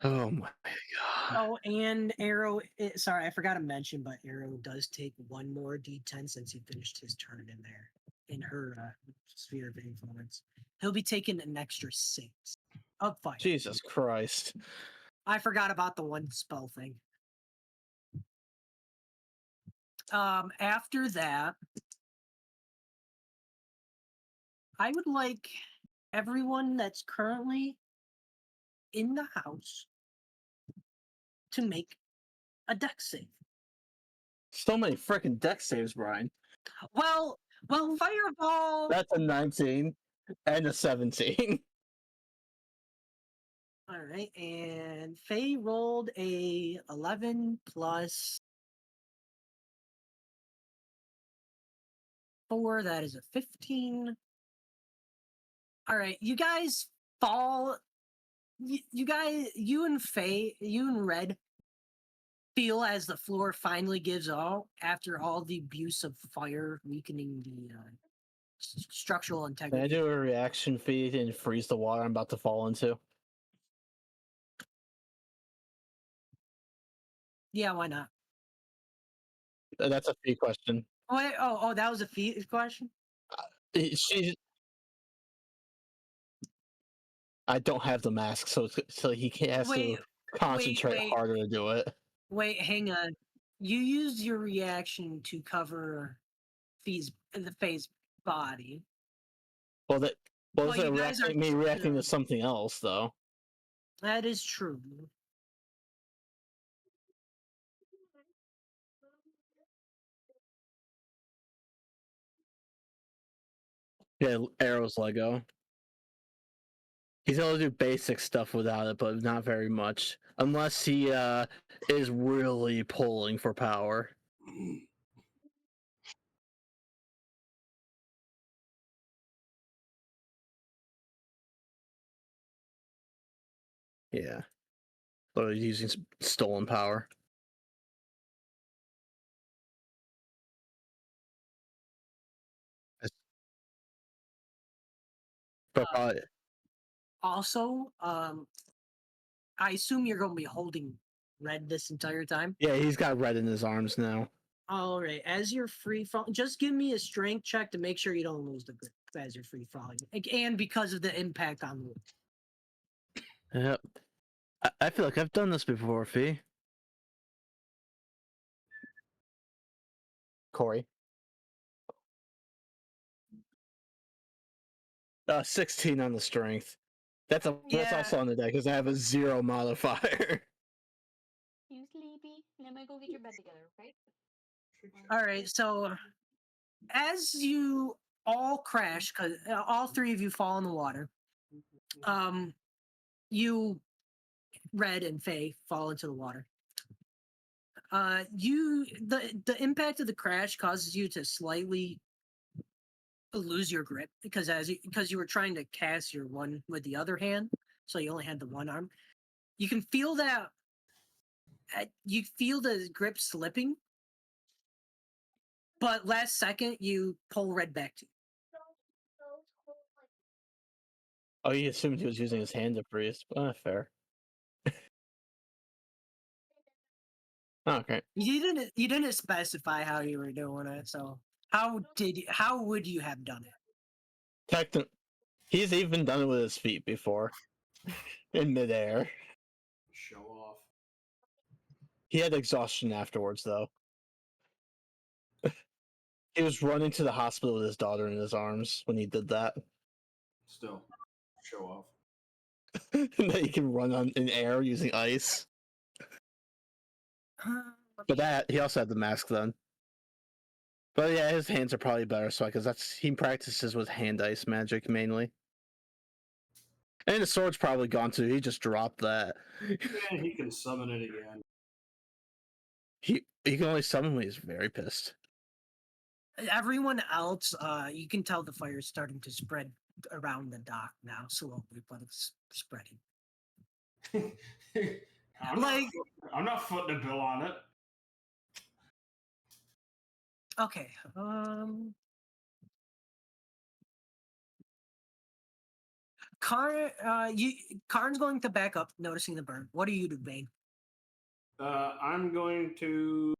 Oh my god.
Oh, and Arrow, sorry, I forgot to mention, but Arrow does take one more D10 since he finished his turn in there, in her sphere of influence. He'll be taking an extra 6 of fire.
Jesus Christ.
I forgot about the one spell thing. After that, I would like everyone that's currently in the house to make a dex save.
So many freaking deck saves, Brian.
Well, Fireball.
That's a 19 and a 17.
All right, and Faye rolled a 11 plus 4. That is a 15. All right, you guys fall. You guys, you and Faye, you and Red feel as the floor finally gives out after all the abuse of fire weakening the structural
Can I
integrity.
do a reaction feed and freeze the water I'm about to fall into?
Yeah, why not?
That's a feed question.
Wait, oh, that was a feed question?
I don't have the mask, so he has
Wait,
to concentrate harder to do it.
Wait, hang on. You used your reaction to cover the Faye's body.
Well, that
Well, you guys are
me reacting to
still-
something else, though.
That is true.
Yeah, Arrow's Lego. He's able to do basic stuff without it, but not very much. Unless he is really pulling for power. Yeah. But he's using stolen power. But probably,
Also, I assume you're going to be holding Red this entire time.
yeah, he's got red in his arms now.
All right. As you're free falling, just give me a strength check to make sure you don't lose the grip as you're free falling, and because of the impact on the wood.
Yep. I feel like I've done this before, Fee. Corey. 16 on the strength. That's
Yeah.
also on the deck because I have a 0 modifier.
You sleepy? Let me go get your bed together, okay?
All right. So as you all crash, because all three of you fall in the water, you, Red and Faye, fall into the water. The impact of the crash causes you to slightly lose your grip because because you were trying to cast your one with the other hand, so you only had the one arm. You can feel that. You feel the grip slipping, but last second you pull Red back to you.
Oh, he assumed he was using his hand to freeze. Fair. Okay.
You didn't specify how you were doing it, so how would you have done it?
He's even done it with his feet before. In midair.
Show off.
He had exhaustion afterwards, though. He was running to the hospital with his daughter in his arms when he did that.
Still, show off.
And that he can run in air using ice. But that he also had the mask then. But yeah, his hands are probably better, so because he practices with hand ice magic mainly. And the sword's probably gone too. He just dropped that.
And he can summon it again.
He can only summon when he's very pissed.
Everyone else, you can tell the fire is starting to spread around the dock now, slowly, but it's spreading.
I'm not footing a bill on it.
Okay. Karn's going to back up, noticing the burn. What do you do, Bane?
I'm going to.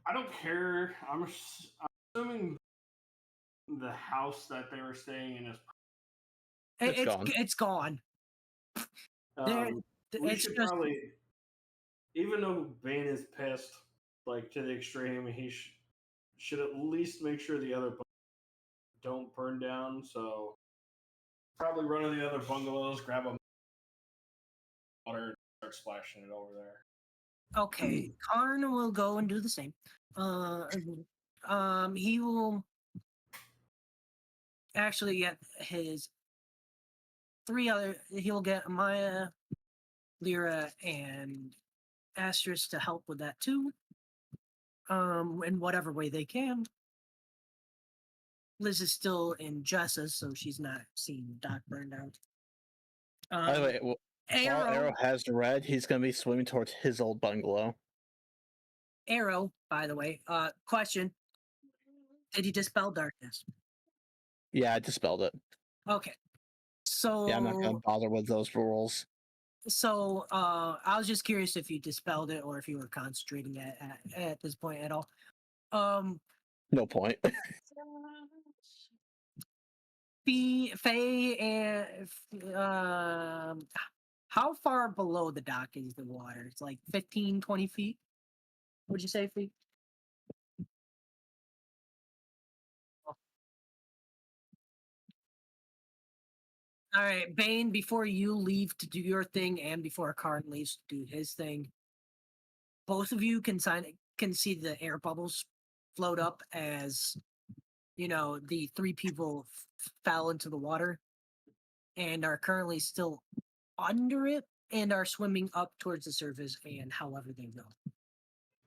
I don't care. I'm assuming the house that they were staying in is.
It's gone.
We
It's
should
just
probably, even though Bane is pissed, like to the extreme, he should at least make sure the other don't burn down. So probably run to the other bungalows, grab a water, and start splashing it over there.
okay. Karn will go and do the same. He will actually get his he'll get Maya, Lyra, and Asterisk to help with that too. In whatever way they can. Liz is still in Jessa, so she's not seeing Doc burned out.
By the way, while Arrow has the red, he's going to be swimming towards his old bungalow.
Arrow, by the way, question. Did you dispel darkness?
Yeah, I dispelled it.
Okay. So
yeah, I'm not going to bother with those rules.
So I was just curious if you dispelled it or if you were concentrating at this point at all.
No point.
Faye and how far below the dock is the water? It's like 15, 20 feet. Would you say, Faye? All right, Bane, before you leave to do your thing and before Karn leaves to do his thing, both of you can see the air bubbles float up as, you know, the three people fell into the water and are currently still under it and are swimming up towards the surface and however they go.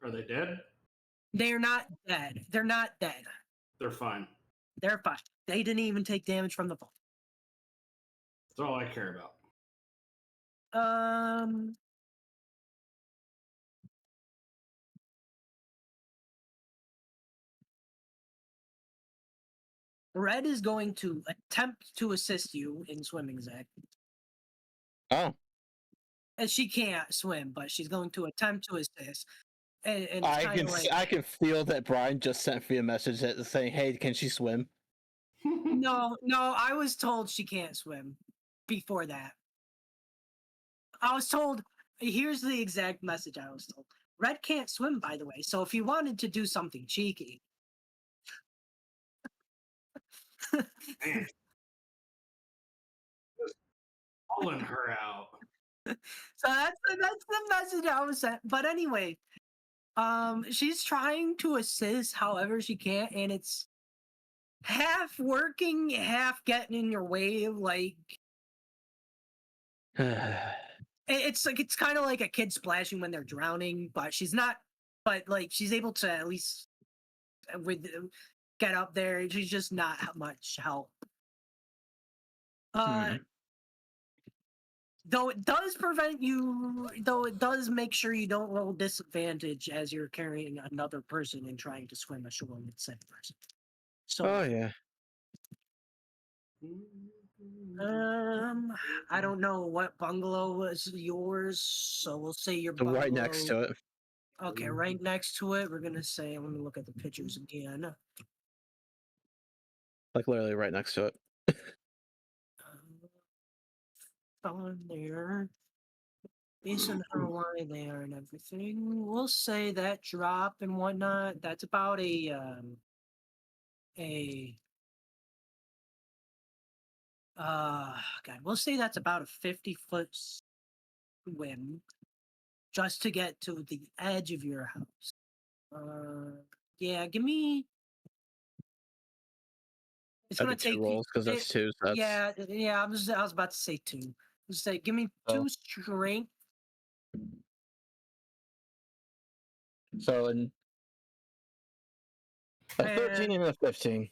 Are they dead?
They're not dead. They're not dead.
They're fine.
They're fine. They didn't even take damage from the fall.
That's all I care about.
Red is going to attempt to assist you in swimming, Zach.
Oh,
And she can't swim, but she's going to attempt to assist. And it's
I
kind
can
of like,
I can feel that Brian just sent me a message saying, "Hey, can she swim?"
no, I was told she can't swim before that. I was told, here's the exact message I was told. Red can't swim, by the way, so if you wanted to do something cheeky,
Man. Just calling her out.
so that's the message I was sent. But anyway, she's trying to assist however she can, and it's half working, half getting in your way. Like it's like it's kind of like a kid splashing when they're drowning, but she's not. But like she's able to at least with get up there. She's just not much help. Though it does prevent you, though it does make sure you don't roll disadvantage as you're carrying another person and trying to swim ashore with said person. So,
Oh yeah.
I don't know what bungalow was yours, so we'll say your
So
bungalow.
right next to it.
Okay, right next to it. We're gonna say. Let me look at the pictures again.
Like literally right next to it.
On there. Based on her lie there and everything, we'll say that drop and whatnot. That's about God, we'll say that's about a 50-foot swim just to get to the edge of your house. Yeah, give me. It's gonna
That'd be
take
two rolls because
you.
that's two. So that's
Yeah. I was about to say two. Just say, give me
Oh.
2 strength.
so in a 13 and a 15.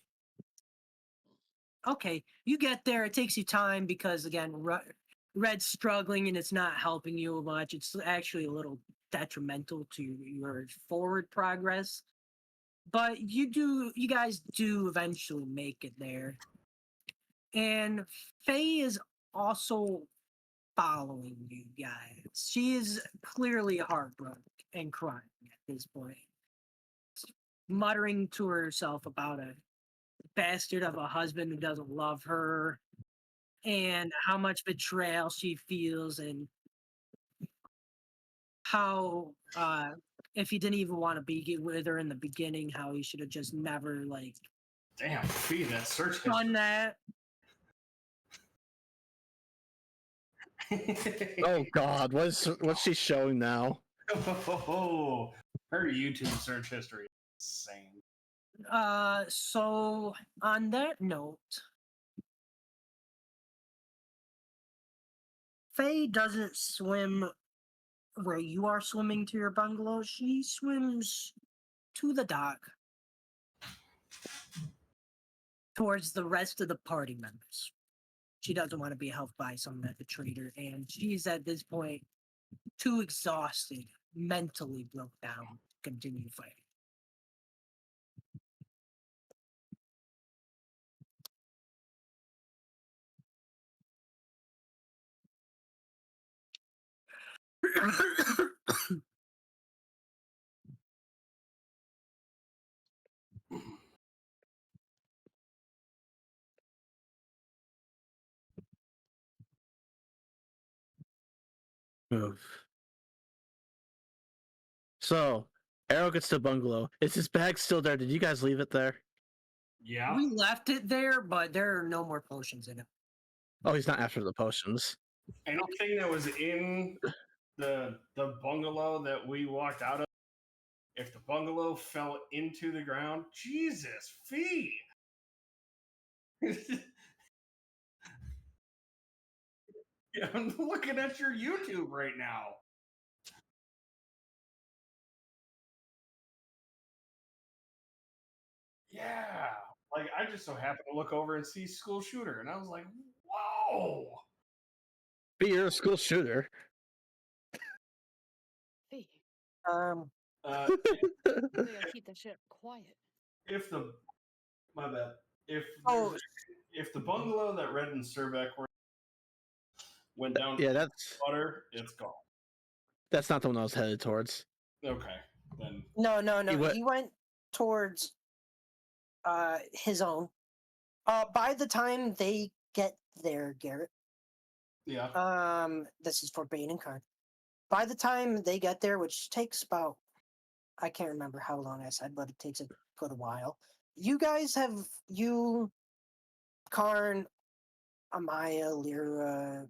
Okay, you get there. It takes you time because again, Red's struggling and it's not helping you much. It's actually a little detrimental to your forward progress. But you guys do eventually make it there. And Faye is also following you guys. She is clearly heartbroken and crying at this point, muttering to herself about a bastard of a husband who doesn't love her and how much betrayal she feels and how if he didn't even want to be with her in the beginning, how he should have just never like
Damn, Fee, that search history.
done that.
Oh God, what's she showing now?
Oh, her YouTube search history is insane.
So on that note, Faye doesn't swim where you are swimming to your bungalow. She swims to the dock towards the rest of the party members. She doesn't want to be helped by someone that betrayed her, and she's at this point too exhausted, mentally broke down to continue fighting.
Move. So Arrow gets to bungalow. Is his bag still there? Did you guys leave it there?
Yeah.
We left it there, but there are no more potions in it.
Oh, he's not after the potions.
Anything that was in the bungalow that we walked out of, if the bungalow fell into the ground, Jesus, Fee. Yeah, I'm looking at your YouTube right now. Yeah. Like, I just so happened to look over and see school shooter, and I was like, whoa.
But you're a school shooter.
Fee,
Uh,
we gotta keep that shit quiet.
if the my bad. if
Oh.
there's- if the bungalow that Red and Surbeck went down
Yeah,
to
that's
water, it's gone.
not the one I was headed towards.
Okay, then
No,
He went-
he went towards his own. By the time they get there, Garrett,
yeah.
this is for Bane and Karn. By the time they get there, which takes about, I can't remember how long I said, but it takes a good while. You guys have, Karn, Amaya, Lyra,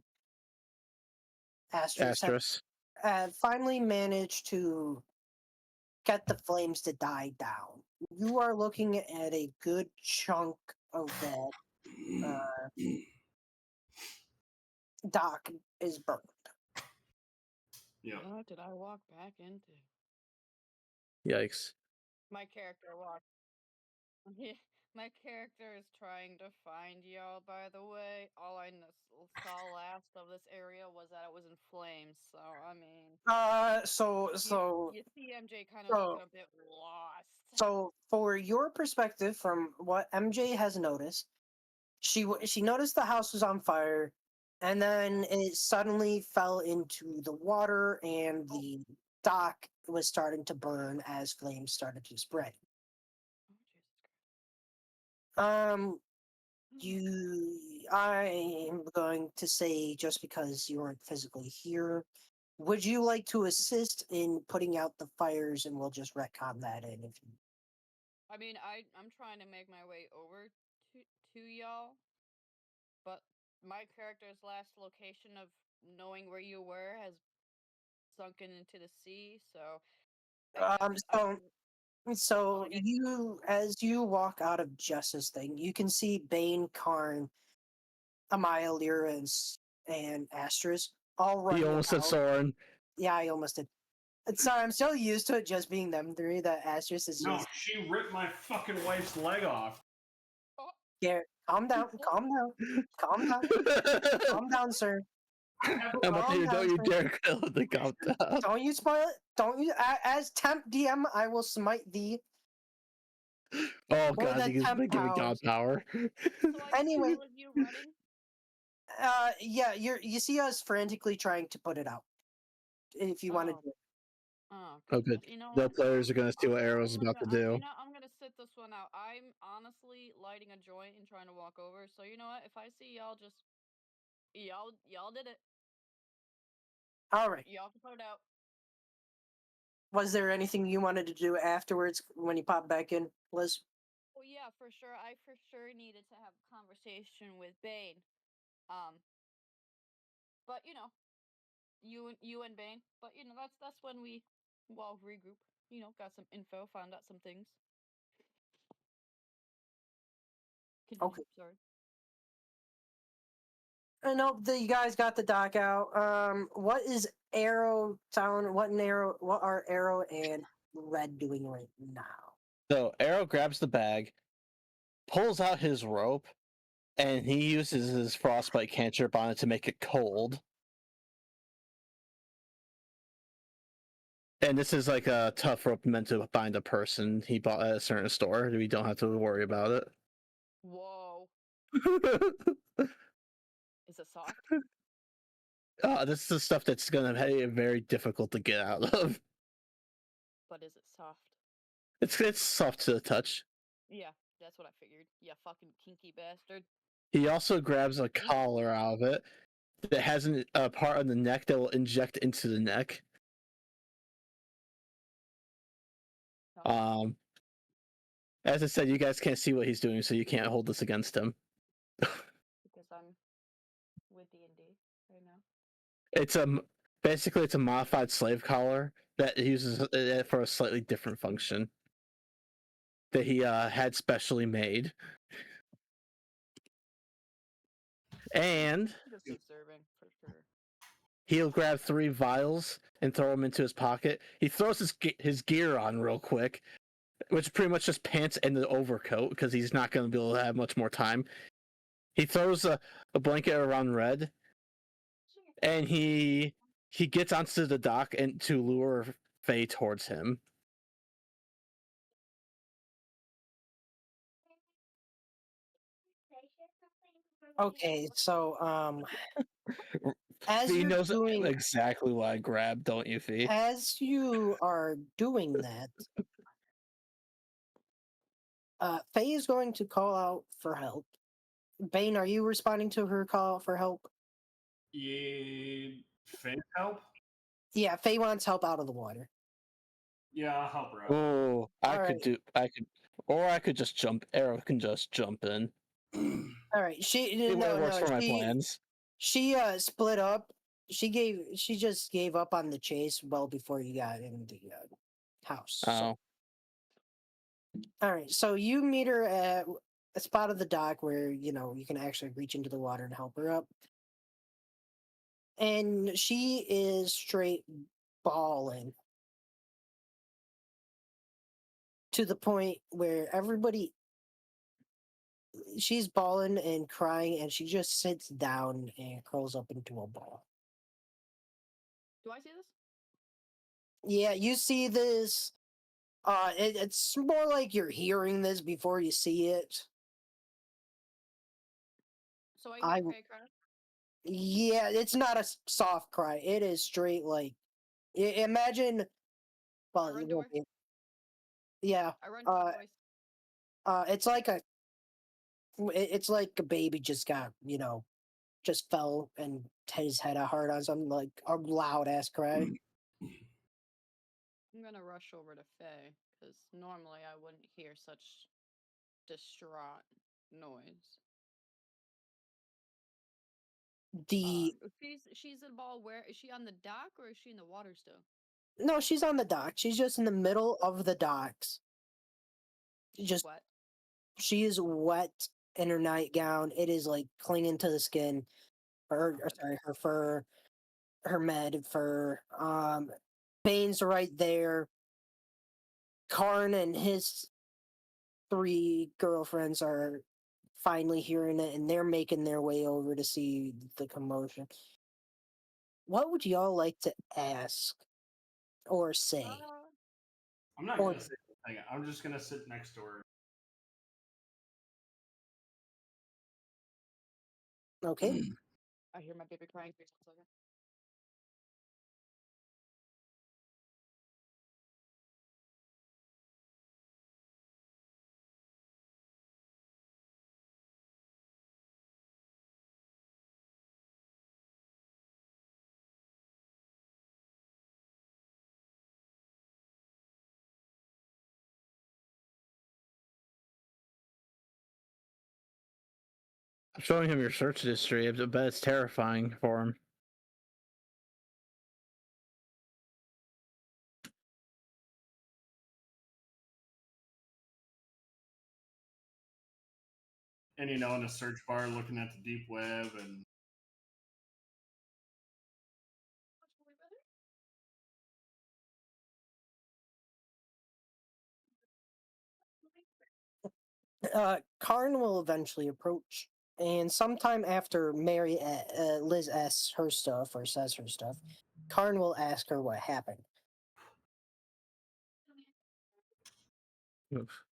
Asterisk,
Asterisk.
have finally managed to get the flames to die down. You are looking at a good chunk of that dock is burned.
Yeah.
What did I walk back into?
Yikes.
My character walked. Yeah, my character is trying to find y'all, by the way. All I saw last of this area was that it was in flames, so I mean. You see MJ kind of
so-
looking a bit lost.
So, for your perspective, from what MJ has noticed, she noticed the house was on fire, and then it suddenly fell into the water, and the dock was starting to burn as flames started to spread.
Oh, Jesus Christ.
Um, I am going to say, just because you aren't physically here, would you like to assist in putting out the fires, and we'll just retcon that in if you.
I mean, I'm trying to make my way over to y'all, but my character's last location of knowing where you were has sunken into the sea, so I guess
So
I guess-
you, as you walk out of Jess's thing, you can see Bane, Karn, Amaya, Lyra, and Astris all running.
He almost said
out.
Soren.
Yeah, I almost did. Sorry, I'm still used to it just being them three. That Astris is
No,
just.
she ripped my fucking wife's leg off.
Garrett, calm down, calm down, calm down, calm down, sir.
I'm about to hear, don't you dare kill the countdown.
Don't you spoil it. Don't you? As temp DM, I will smite thee.
Oh
Or
god,
the
he's gonna
temp
give me god power.
So I
Anyway.
all of you running?
Yeah, you see us frantically trying to put it out. If you want to
Oh.
do it.
Oh,
Oh good.
You know
The
what?
players are gonna see what Arrow's about to do.
I'm gonna sit this one out. I'm honestly lighting a joint and trying to walk over. So you know what? If I see y'all, just y'all did it.
All right.
Y'all can put it out.
Was there anything you wanted to do afterwards when you pop back in, Liz?
Well, yeah, for sure. I for sure needed to have a conversation with Bane. But you and Bane. But that's when we regroup. Got some info, found out some things. Continue,
Okay.
sorry.
Nope, you guys got the dock out. What is Arrow Town? What are Arrow and Red doing right now?
So Arrow grabs the bag, pulls out his rope, and he uses his frostbite cantrip on it to make it cold. And this is like a tough rope meant to bind a person he bought at a certain store. We don't have to worry about it.
Whoa. Is it soft?
This is the stuff that's gonna be very difficult to get out of.
But is it soft?
It's soft to the touch.
Yeah, that's what I figured. Yeah, fucking kinky bastard.
He also grabs a collar out of it that has a part on the neck that will inject into the neck. As I said, you guys can't see what he's doing, so you can't hold this against him.
Because I'm with D&D right now.
It's basically it's a modified slave collar that uses it for a slightly different function that he had specially made. And
Just observing, for sure.
he'll grab 3 vials and throw them into his pocket. He throws his gear on real quick, which pretty much just pants and the overcoat because he's not going to be able to have much more time. He throws a blanket around Red, and he gets onto the dock and to lure Faye towards him.
Okay, so as
Fee
you're
knows
doing
exactly what I grabbed, don't you, Fee?
as you are doing that, Faye is going to call out for help. Bane, are you responding to her call for help?
Yeah, faith help?
Yeah, Faye wants help out of the water.
Yeah, I'll help her out.
Oh,
Alright.
or I could just jump. Arrow can just jump in.
All right,
Either way works for my plans.
she split up. She just gave up on the chase well before you got in the house. So,
Oh,
all right, so you meet her at a spot of the dock where you can actually reach into the water and help her up, and she is straight bawling to the point where she's bawling and crying, and she just sits down and curls up into a ball.
Do I see this?
Yeah, you see this. It's more like you're hearing this before you see it.
So I
I
hear Faye cry.
Yeah, it's not a soft cry. It is straight like imagine. Well,
run
you
to
won't
her.
be. Yeah.
I run to her voice.
It's like it's like a baby just got just fell and hit his head hard on something like a loud ass cry.
I'm gonna rush over to Faye because normally I wouldn't hear such distraught noise.
The
She's in ball. Where is she, on the dock or is she in the water still?
No, she's on the dock. She's just in the middle of the docks. Just
What?
she is wet in her nightgown. It is like clinging to the skin. Her fur, her med fur. Bane's right there. Karn and his 3 girlfriends are finally hearing it, and they're making their way over to see the commotion. What would y'all like to ask or say?
I'm not
Or
gonna say anything. I'm just gonna sit next to her.
okay,
I hear my baby crying. Please, 1 second.
I'm showing him your search history. I bet it's terrifying for him.
And in a search bar looking at the deep web and
Karn will eventually approach, and sometime after Liz asks her stuff or says her stuff, Karn will ask her what happened.
Oof.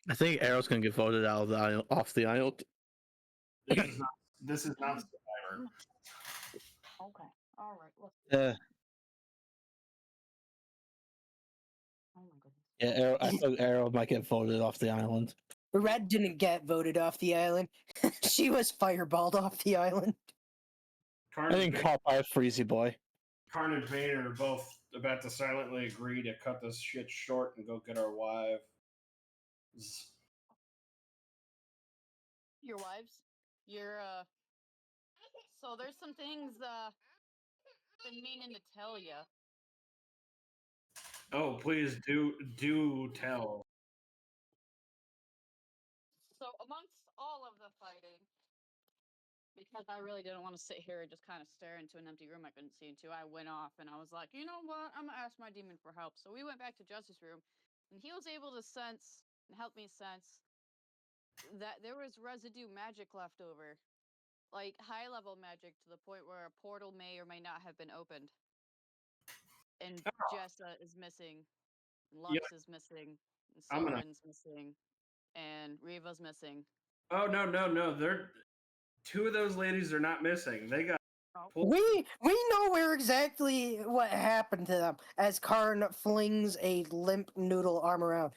I think Arrow's gonna get voted out of the off the island.
this is not Survivor.
Okay. All right. Let's. Oh my goodness.
Yeah, Arrow, I thought Arrow might get voted off the island.
Red didn't get voted off the island. She was fireballed off the island.
Karn
I think caught by a Freezy Boy.
Karn and Vane are both about to silently agree to cut this shit short and go get our wives.
Your wives? So there's some things, been meaning to tell you.
Oh, please do tell.
So amongst all of the fighting, because I really didn't want to sit here and just kind of stare into an empty room I couldn't see into, I went off and I was like, you know what? I'm gonna ask my demon for help. So we went back to Justice Room, and he was able to sense and help me sense that there was residue magic left over, like high level magic to the point where a portal may or may not have been opened. And Jessa is missing, Lux is missing, and
I'm gonna-
Soren's missing, and Reva's missing.
Oh no! They're two of those ladies are not missing. They got pulled.
We know where exactly what happened to them as Karn flings a limp noodle arm around,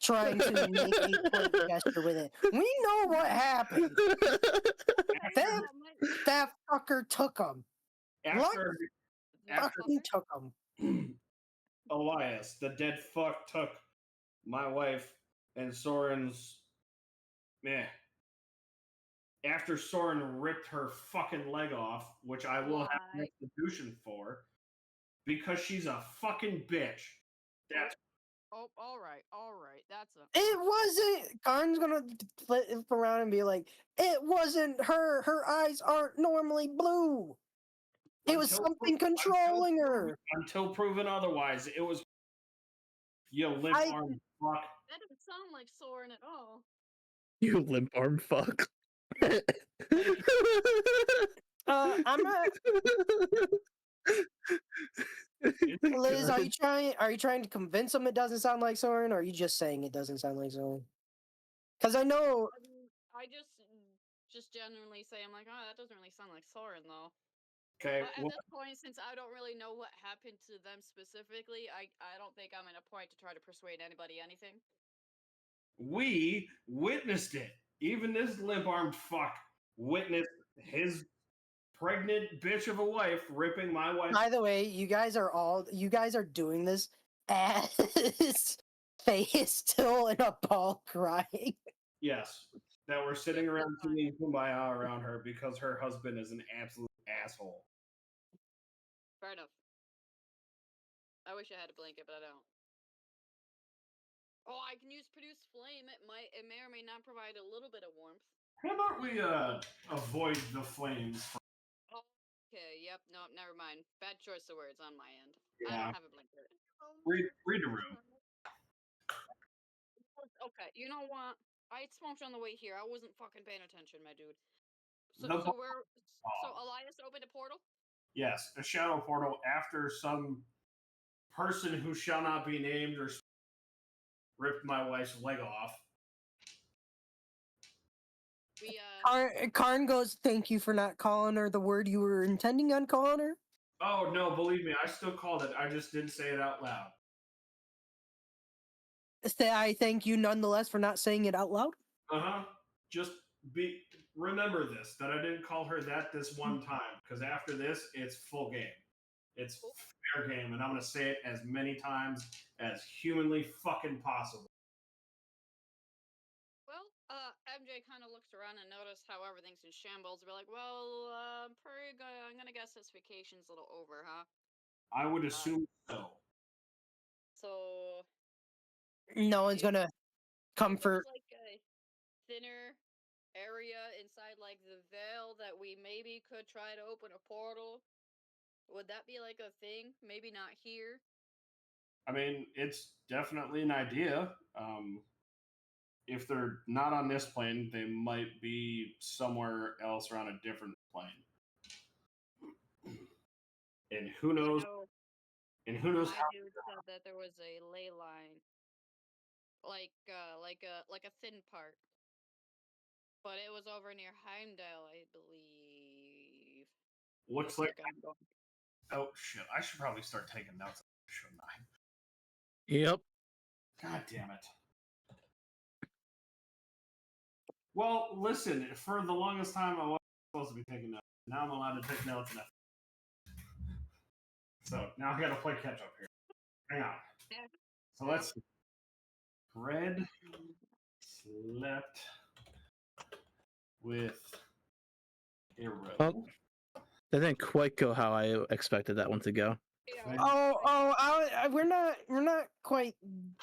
trying to make a point gesture with it. We know what happened. That that fucker took him.
after after
Fucking took him.
Elias, the dead fuck, took my wife and Soren's. Meh. After Soren ripped her fucking leg off, which I will have
Why?
restitution for, because she's a fucking bitch. That's
Oh, all right. That's a.
It wasn't. Karn's gonna flip around and be like, "It wasn't her. Her eyes aren't normally blue. It was
Until
something
pro-
controlling her."
until proven otherwise. It was you limp
I-
arm fuck.
That doesn't sound like Soren at all.
You limp arm fuck.
I'm not. Liz, are you trying? Are you trying to convince him it doesn't sound like Soren, or are you just saying it doesn't sound like Soren? Because I know.
I just genuinely say I'm like, oh, that doesn't really sound like Soren though.
Okay,
At
well,
this point, since I don't really know what happened to them specifically, I don't think I'm in a point to try to persuade anybody anything.
we witnessed it. Even this limp armed fuck witnessed his pregnant bitch of a wife ripping my wife.
By the way, you guys are doing this as Faye is still in a ball crying.
Yes, that we're sitting around singing kumbaya around her because her husband is an absolute asshole.
Fair enough. I wish I had a blanket, but I don't. Oh, I can use produce flame. It may or may not provide a little bit of warmth.
How about we avoid the flames?
Okay, yep, no, never mind. Bad choice of words on my end. I
Yeah.
don't have a blanket.
Read the room.
Okay, you know what? I smoked on the way here. I wasn't fucking paying attention, my dude. So,
The
so we're so Elias opened a portal.
Yes, a shadow portal after some person who shall not be named or ripped my wife's leg off.
We
Karn goes, "Thank you for not calling her the word you were intending on calling her."
Oh no, believe me, I still called it. I just didn't say it out loud.
I thank you nonetheless for not saying it out loud.
Just remember this, that I didn't call her that this one time, because after this, it's full game. It's fair game, and I'm gonna say it as many times as humanly fucking possible.
well, MJ kind of looks around and noticed how everything's in shambles. We're like, well, I'm gonna guess this vacation's a little over, huh?
I would assume so.
So
No one's gonna comfort.
Like a thinner area inside like the veil that we maybe could try to open a portal. Would that be like a thing? Maybe not here.
I mean, it's definitely an idea. If they're not on this plane, they might be somewhere else or on a different plane. And who knows? And who knows
My
how?
dude said that there was a ley line, like a thin part, but it was over near Heimdall, I believe.
Looks like. Oh shit! I should probably start taking notes, shouldn't I?
Yep.
God damn it. Well, listen. For the longest time, I wasn't supposed to be taking notes. Now I'm allowed to take notes, so now I got to play catch up here. Hang on. So let's see. Red slept with Arrow.
Well, that didn't quite go how I expected that one to go.
We're not quite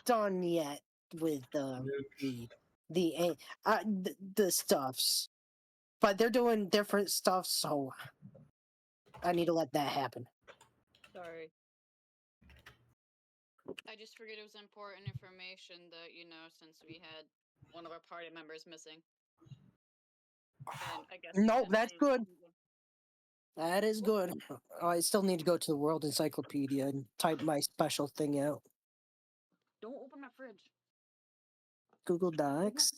done yet with the stuffs, but they're doing different stuff, so I need to let that happen.
Sorry. I just figured it was important information that, since we had one of our party members missing. And I guess
No, that's good. That is good. I still need to go to the World Encyclopedia and type my special thing out.
Don't open my fridge.
Google Docs.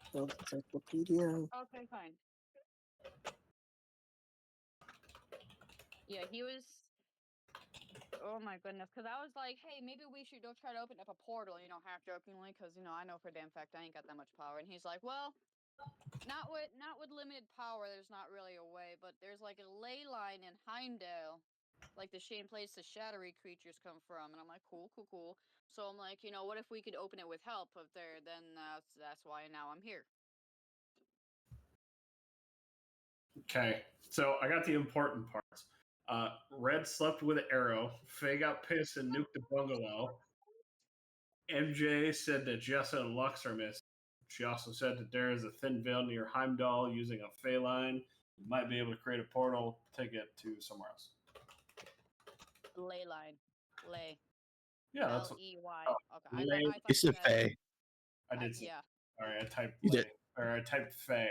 Build encyclopedia.
Okay, fine. Yeah, he was. Oh my goodness, because I was like, hey, maybe we should go try to open up a portal, half jokingly, because I know for a damn fact I ain't got that much power. And he's like, well, not with limited power. There's not really a way, but there's like a ley line in Heimdall, like the same place the shadowy creatures come from. And I'm like, cool, cool, cool. So I'm like, what if we could open it with help up there? Then that's why now I'm here.
Okay, so I got the important parts. Red slept with Arrow. Faye got pissed and nuked the bungalow. MJ said that Jessa and Lux are missing. She also said that there is a thin veil near Heimdall using a Fey line. You might be able to create a portal to get to somewhere else.
Ley line. Ley.
Yeah, that's
L-E-Y.
oh,
Okay.
ley-
I thought
It's
you
a
said.
Faye.
I did say.
Yeah.
All right, I typed
You
Ley,
did.
or I typed Fey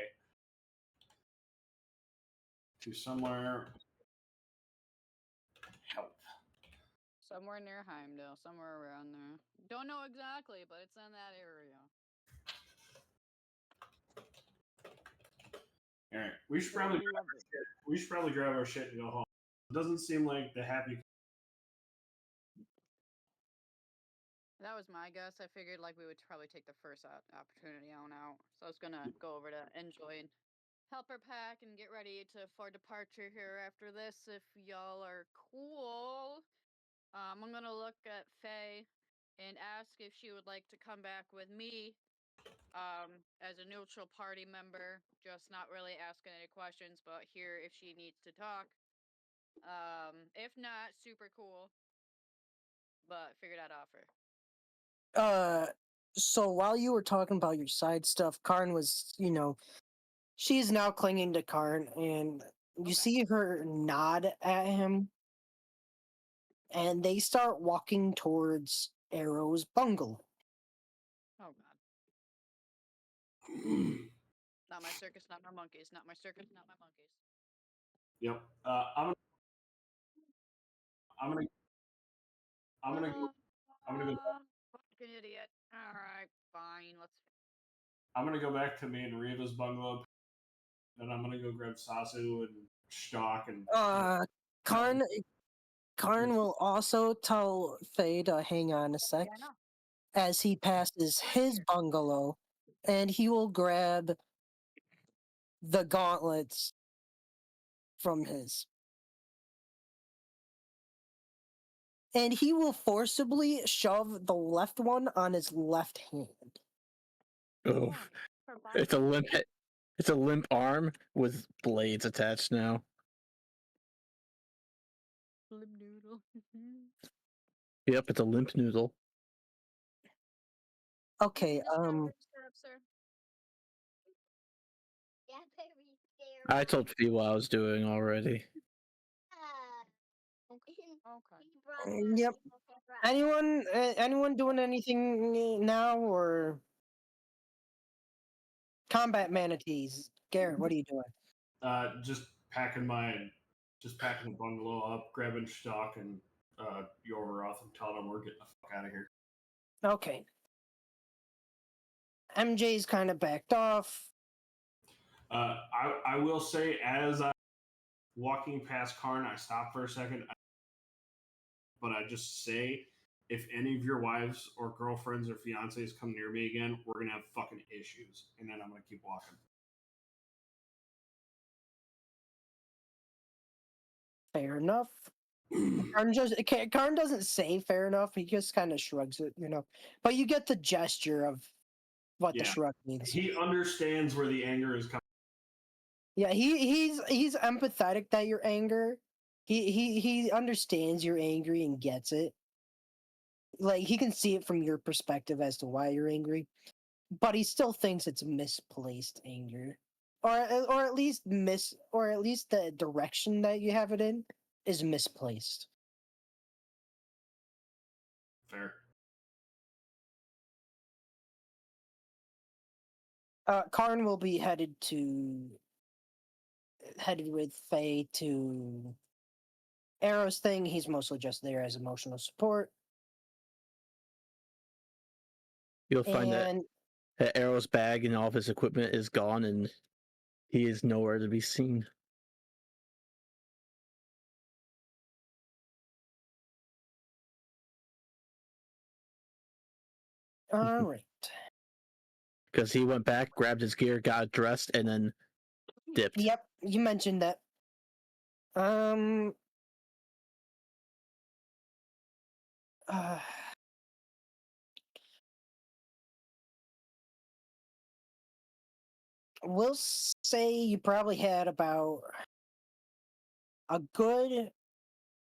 to somewhere. Help.
Somewhere near Heimdall, somewhere around there. Don't know exactly, but it's in that area.
All right, we should probably grab our shit and go home. It doesn't seem like the happy.
That was my guess. I figured like we would probably take the first opportunity on out. So I was gonna go over to Enjoy and help her pack and get ready for departure here after this. If y'all are cool, I'm gonna look at Faye and ask if she would like to come back with me as a neutral party member, just not really asking any questions, but here if she needs to talk. If not, super cool. But figured I'd offer.
So while you were talking about your side stuff, Karn was, she's now clinging to Karn, and you
Okay.
see her nod at him, and they start walking towards Arrow's bungalow.
Oh god. Not my circus, not my monkeys. Not my circus, not my monkeys.
Yep. I'm gonna go.
Fucking idiot. Alright, fine.
I'm gonna go back to me and Reva's bungalow. Then I'm gonna go grab Sasu and Stock and.
Karn will also tell Faye to hang on a sec
Yeah, I know.
as he passes his bungalow, and he will grab the gauntlets from his. And he will forcibly shove the left one on his left hand.
Oof.
For
It's a limp. It's a limp arm with blades attached now.
Flip noodle.
Yep, it's a limp noodle.
Okay,
Sir.
Yeah, very scary.
I told Fee what I was doing already.
Okay.
Yep. Anyone doing anything now, or combat manatees? Garrett, what are you doing?
Just packing the bungalow up, grabbing Stock and Yorvaroth and telling them we're getting the fuck out of here.
Okay. MJ's kind of backed off.
I will say, as I walking past Karn, I stop for a second, but I just say, if any of your wives or girlfriends or fiancés come near me again, we're gonna have fucking issues, and then I'm gonna keep walking.
Fair enough. Karn doesn't say fair enough. He just kind of shrugs it, But you get the gesture of what the
Yeah.
shrug means.
He understands where the anger is coming.
Yeah, he's empathetic that you're angry. He understands you're angry and gets it. Like, he can see it from your perspective as to why you're angry, but he still thinks it's misplaced anger, or at least the direction that you have it in is misplaced.
Fair.
Karn will be headed with Faye to Arrow's thing. He's mostly just there as emotional support.
You'll find that
And
Arrow's bag and all of his equipment is gone, and he is nowhere to be seen.
All right.
Because he went back, grabbed his gear, got dressed, and then dipped.
Yep, you mentioned that. Um. Uh, we'll say you probably had about a good,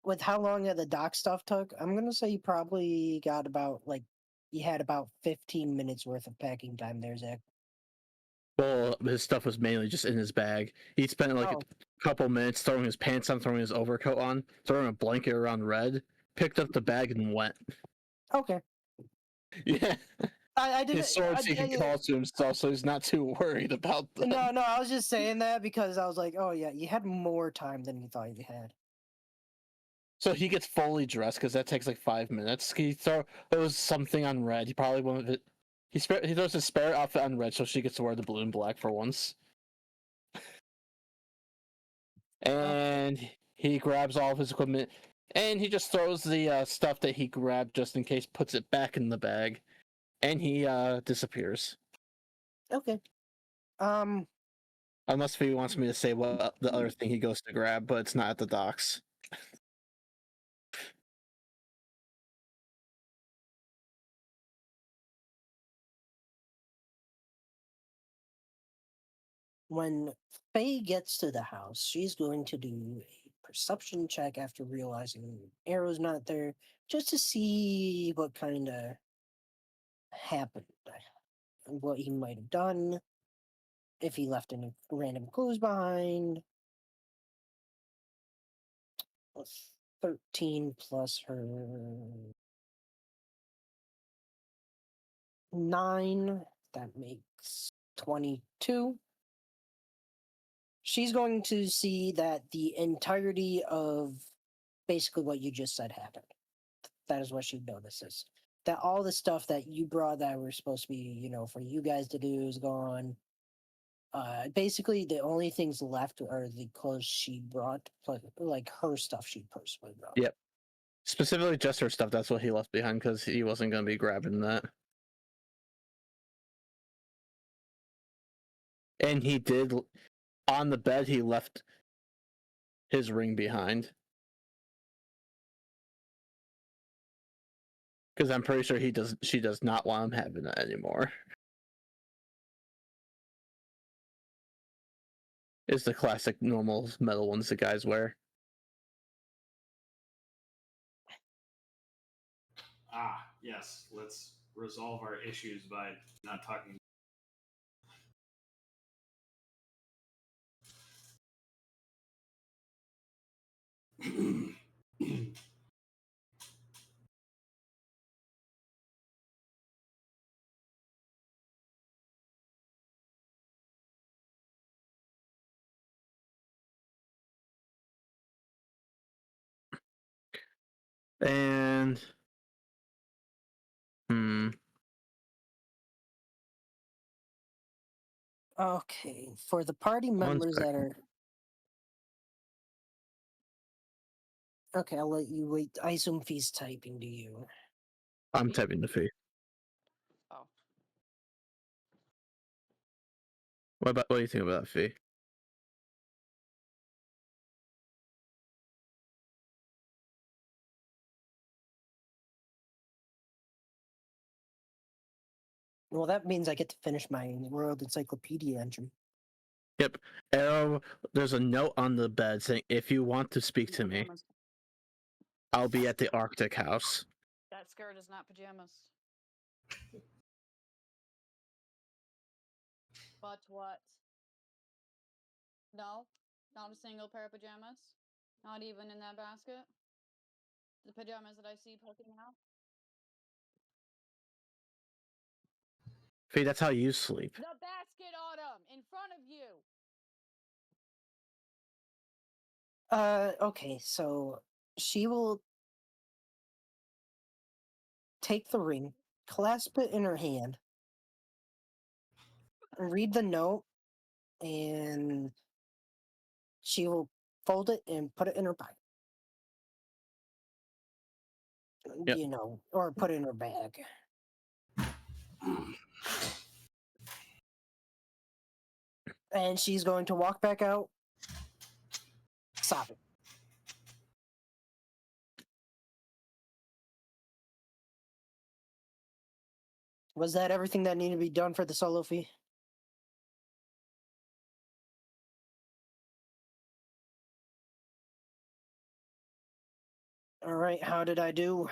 with how long the dock stuff took. I'm gonna say you probably got about you had about 15 minutes worth of packing time there, Zach.
Well, his stuff was mainly just in his bag. He spent like
Oh.
a couple minutes throwing his pants on, throwing his overcoat on, throwing a blanket around Red, picked up the bag and went.
Okay.
Yeah,
I didn't.
his swords he can call to himself, so he's not too worried about them.
No, I was just saying that because I was like, oh yeah, you had more time than you thought you had.
So he gets fully dressed because that takes like 5 minutes. He throws something on Red. He probably won't. He throws his spare outfit on Red so she gets to wear the blue and black for once. And he grabs all of his equipment, and he just throws the stuff that he grabbed just in case, puts it back in the bag, and he disappears.
Okay.
Unless he wants me to say what the other thing he goes to grab, but it's not at the docks.
When Faye gets to the house, she's going to do a perception check after realizing Arrow's not there, just to see what kind of happened, and what he might have done, if he left any random clues behind. 13 plus her 9, that makes 22. She's going to see that the entirety of basically what you just said happened. That is what she notices. That all the stuff that you brought that were supposed to be, for you guys to do is gone. Basically, the only things left are the clothes she brought, plus like her stuff she personally brought.
Yep. Specifically, just her stuff. That's what he left behind because he wasn't going to be grabbing that. And he did, on the bed, he left his ring behind. Because I'm pretty sure she does not want him having that anymore. It's the classic normal metal ones the guys wear.
Ah, yes. Let's resolve our issues by not talking.
And
Okay, for the party
One
members that
second.
are. Okay, I'll let you wait. I assume Fee's typing to you.
I'm typing the fee.
Oh.
What do you think about that fee?
Well, that means I get to finish my World Encyclopedia entry.
Yep. Arrow, there's a note on the bed saying, if you want to speak to me,
Pajamas.
I'll be at the Arctic House.
That skirt is not pajamas. But what? No, not a single pair of pajamas. Not even in that basket. The pajamas that I see poking out.
Fee, that's how you sleep.
The basket, Autumn, in front of you.
Okay, so she will take the ring, clasp it in her hand, read the note, and she will fold it and put it in her pocket.
Yep.
You know, or put it in her bag. And she's going to walk back out. Stop it. Was that everything that needed to be done for the solo fee? All right, how did I do?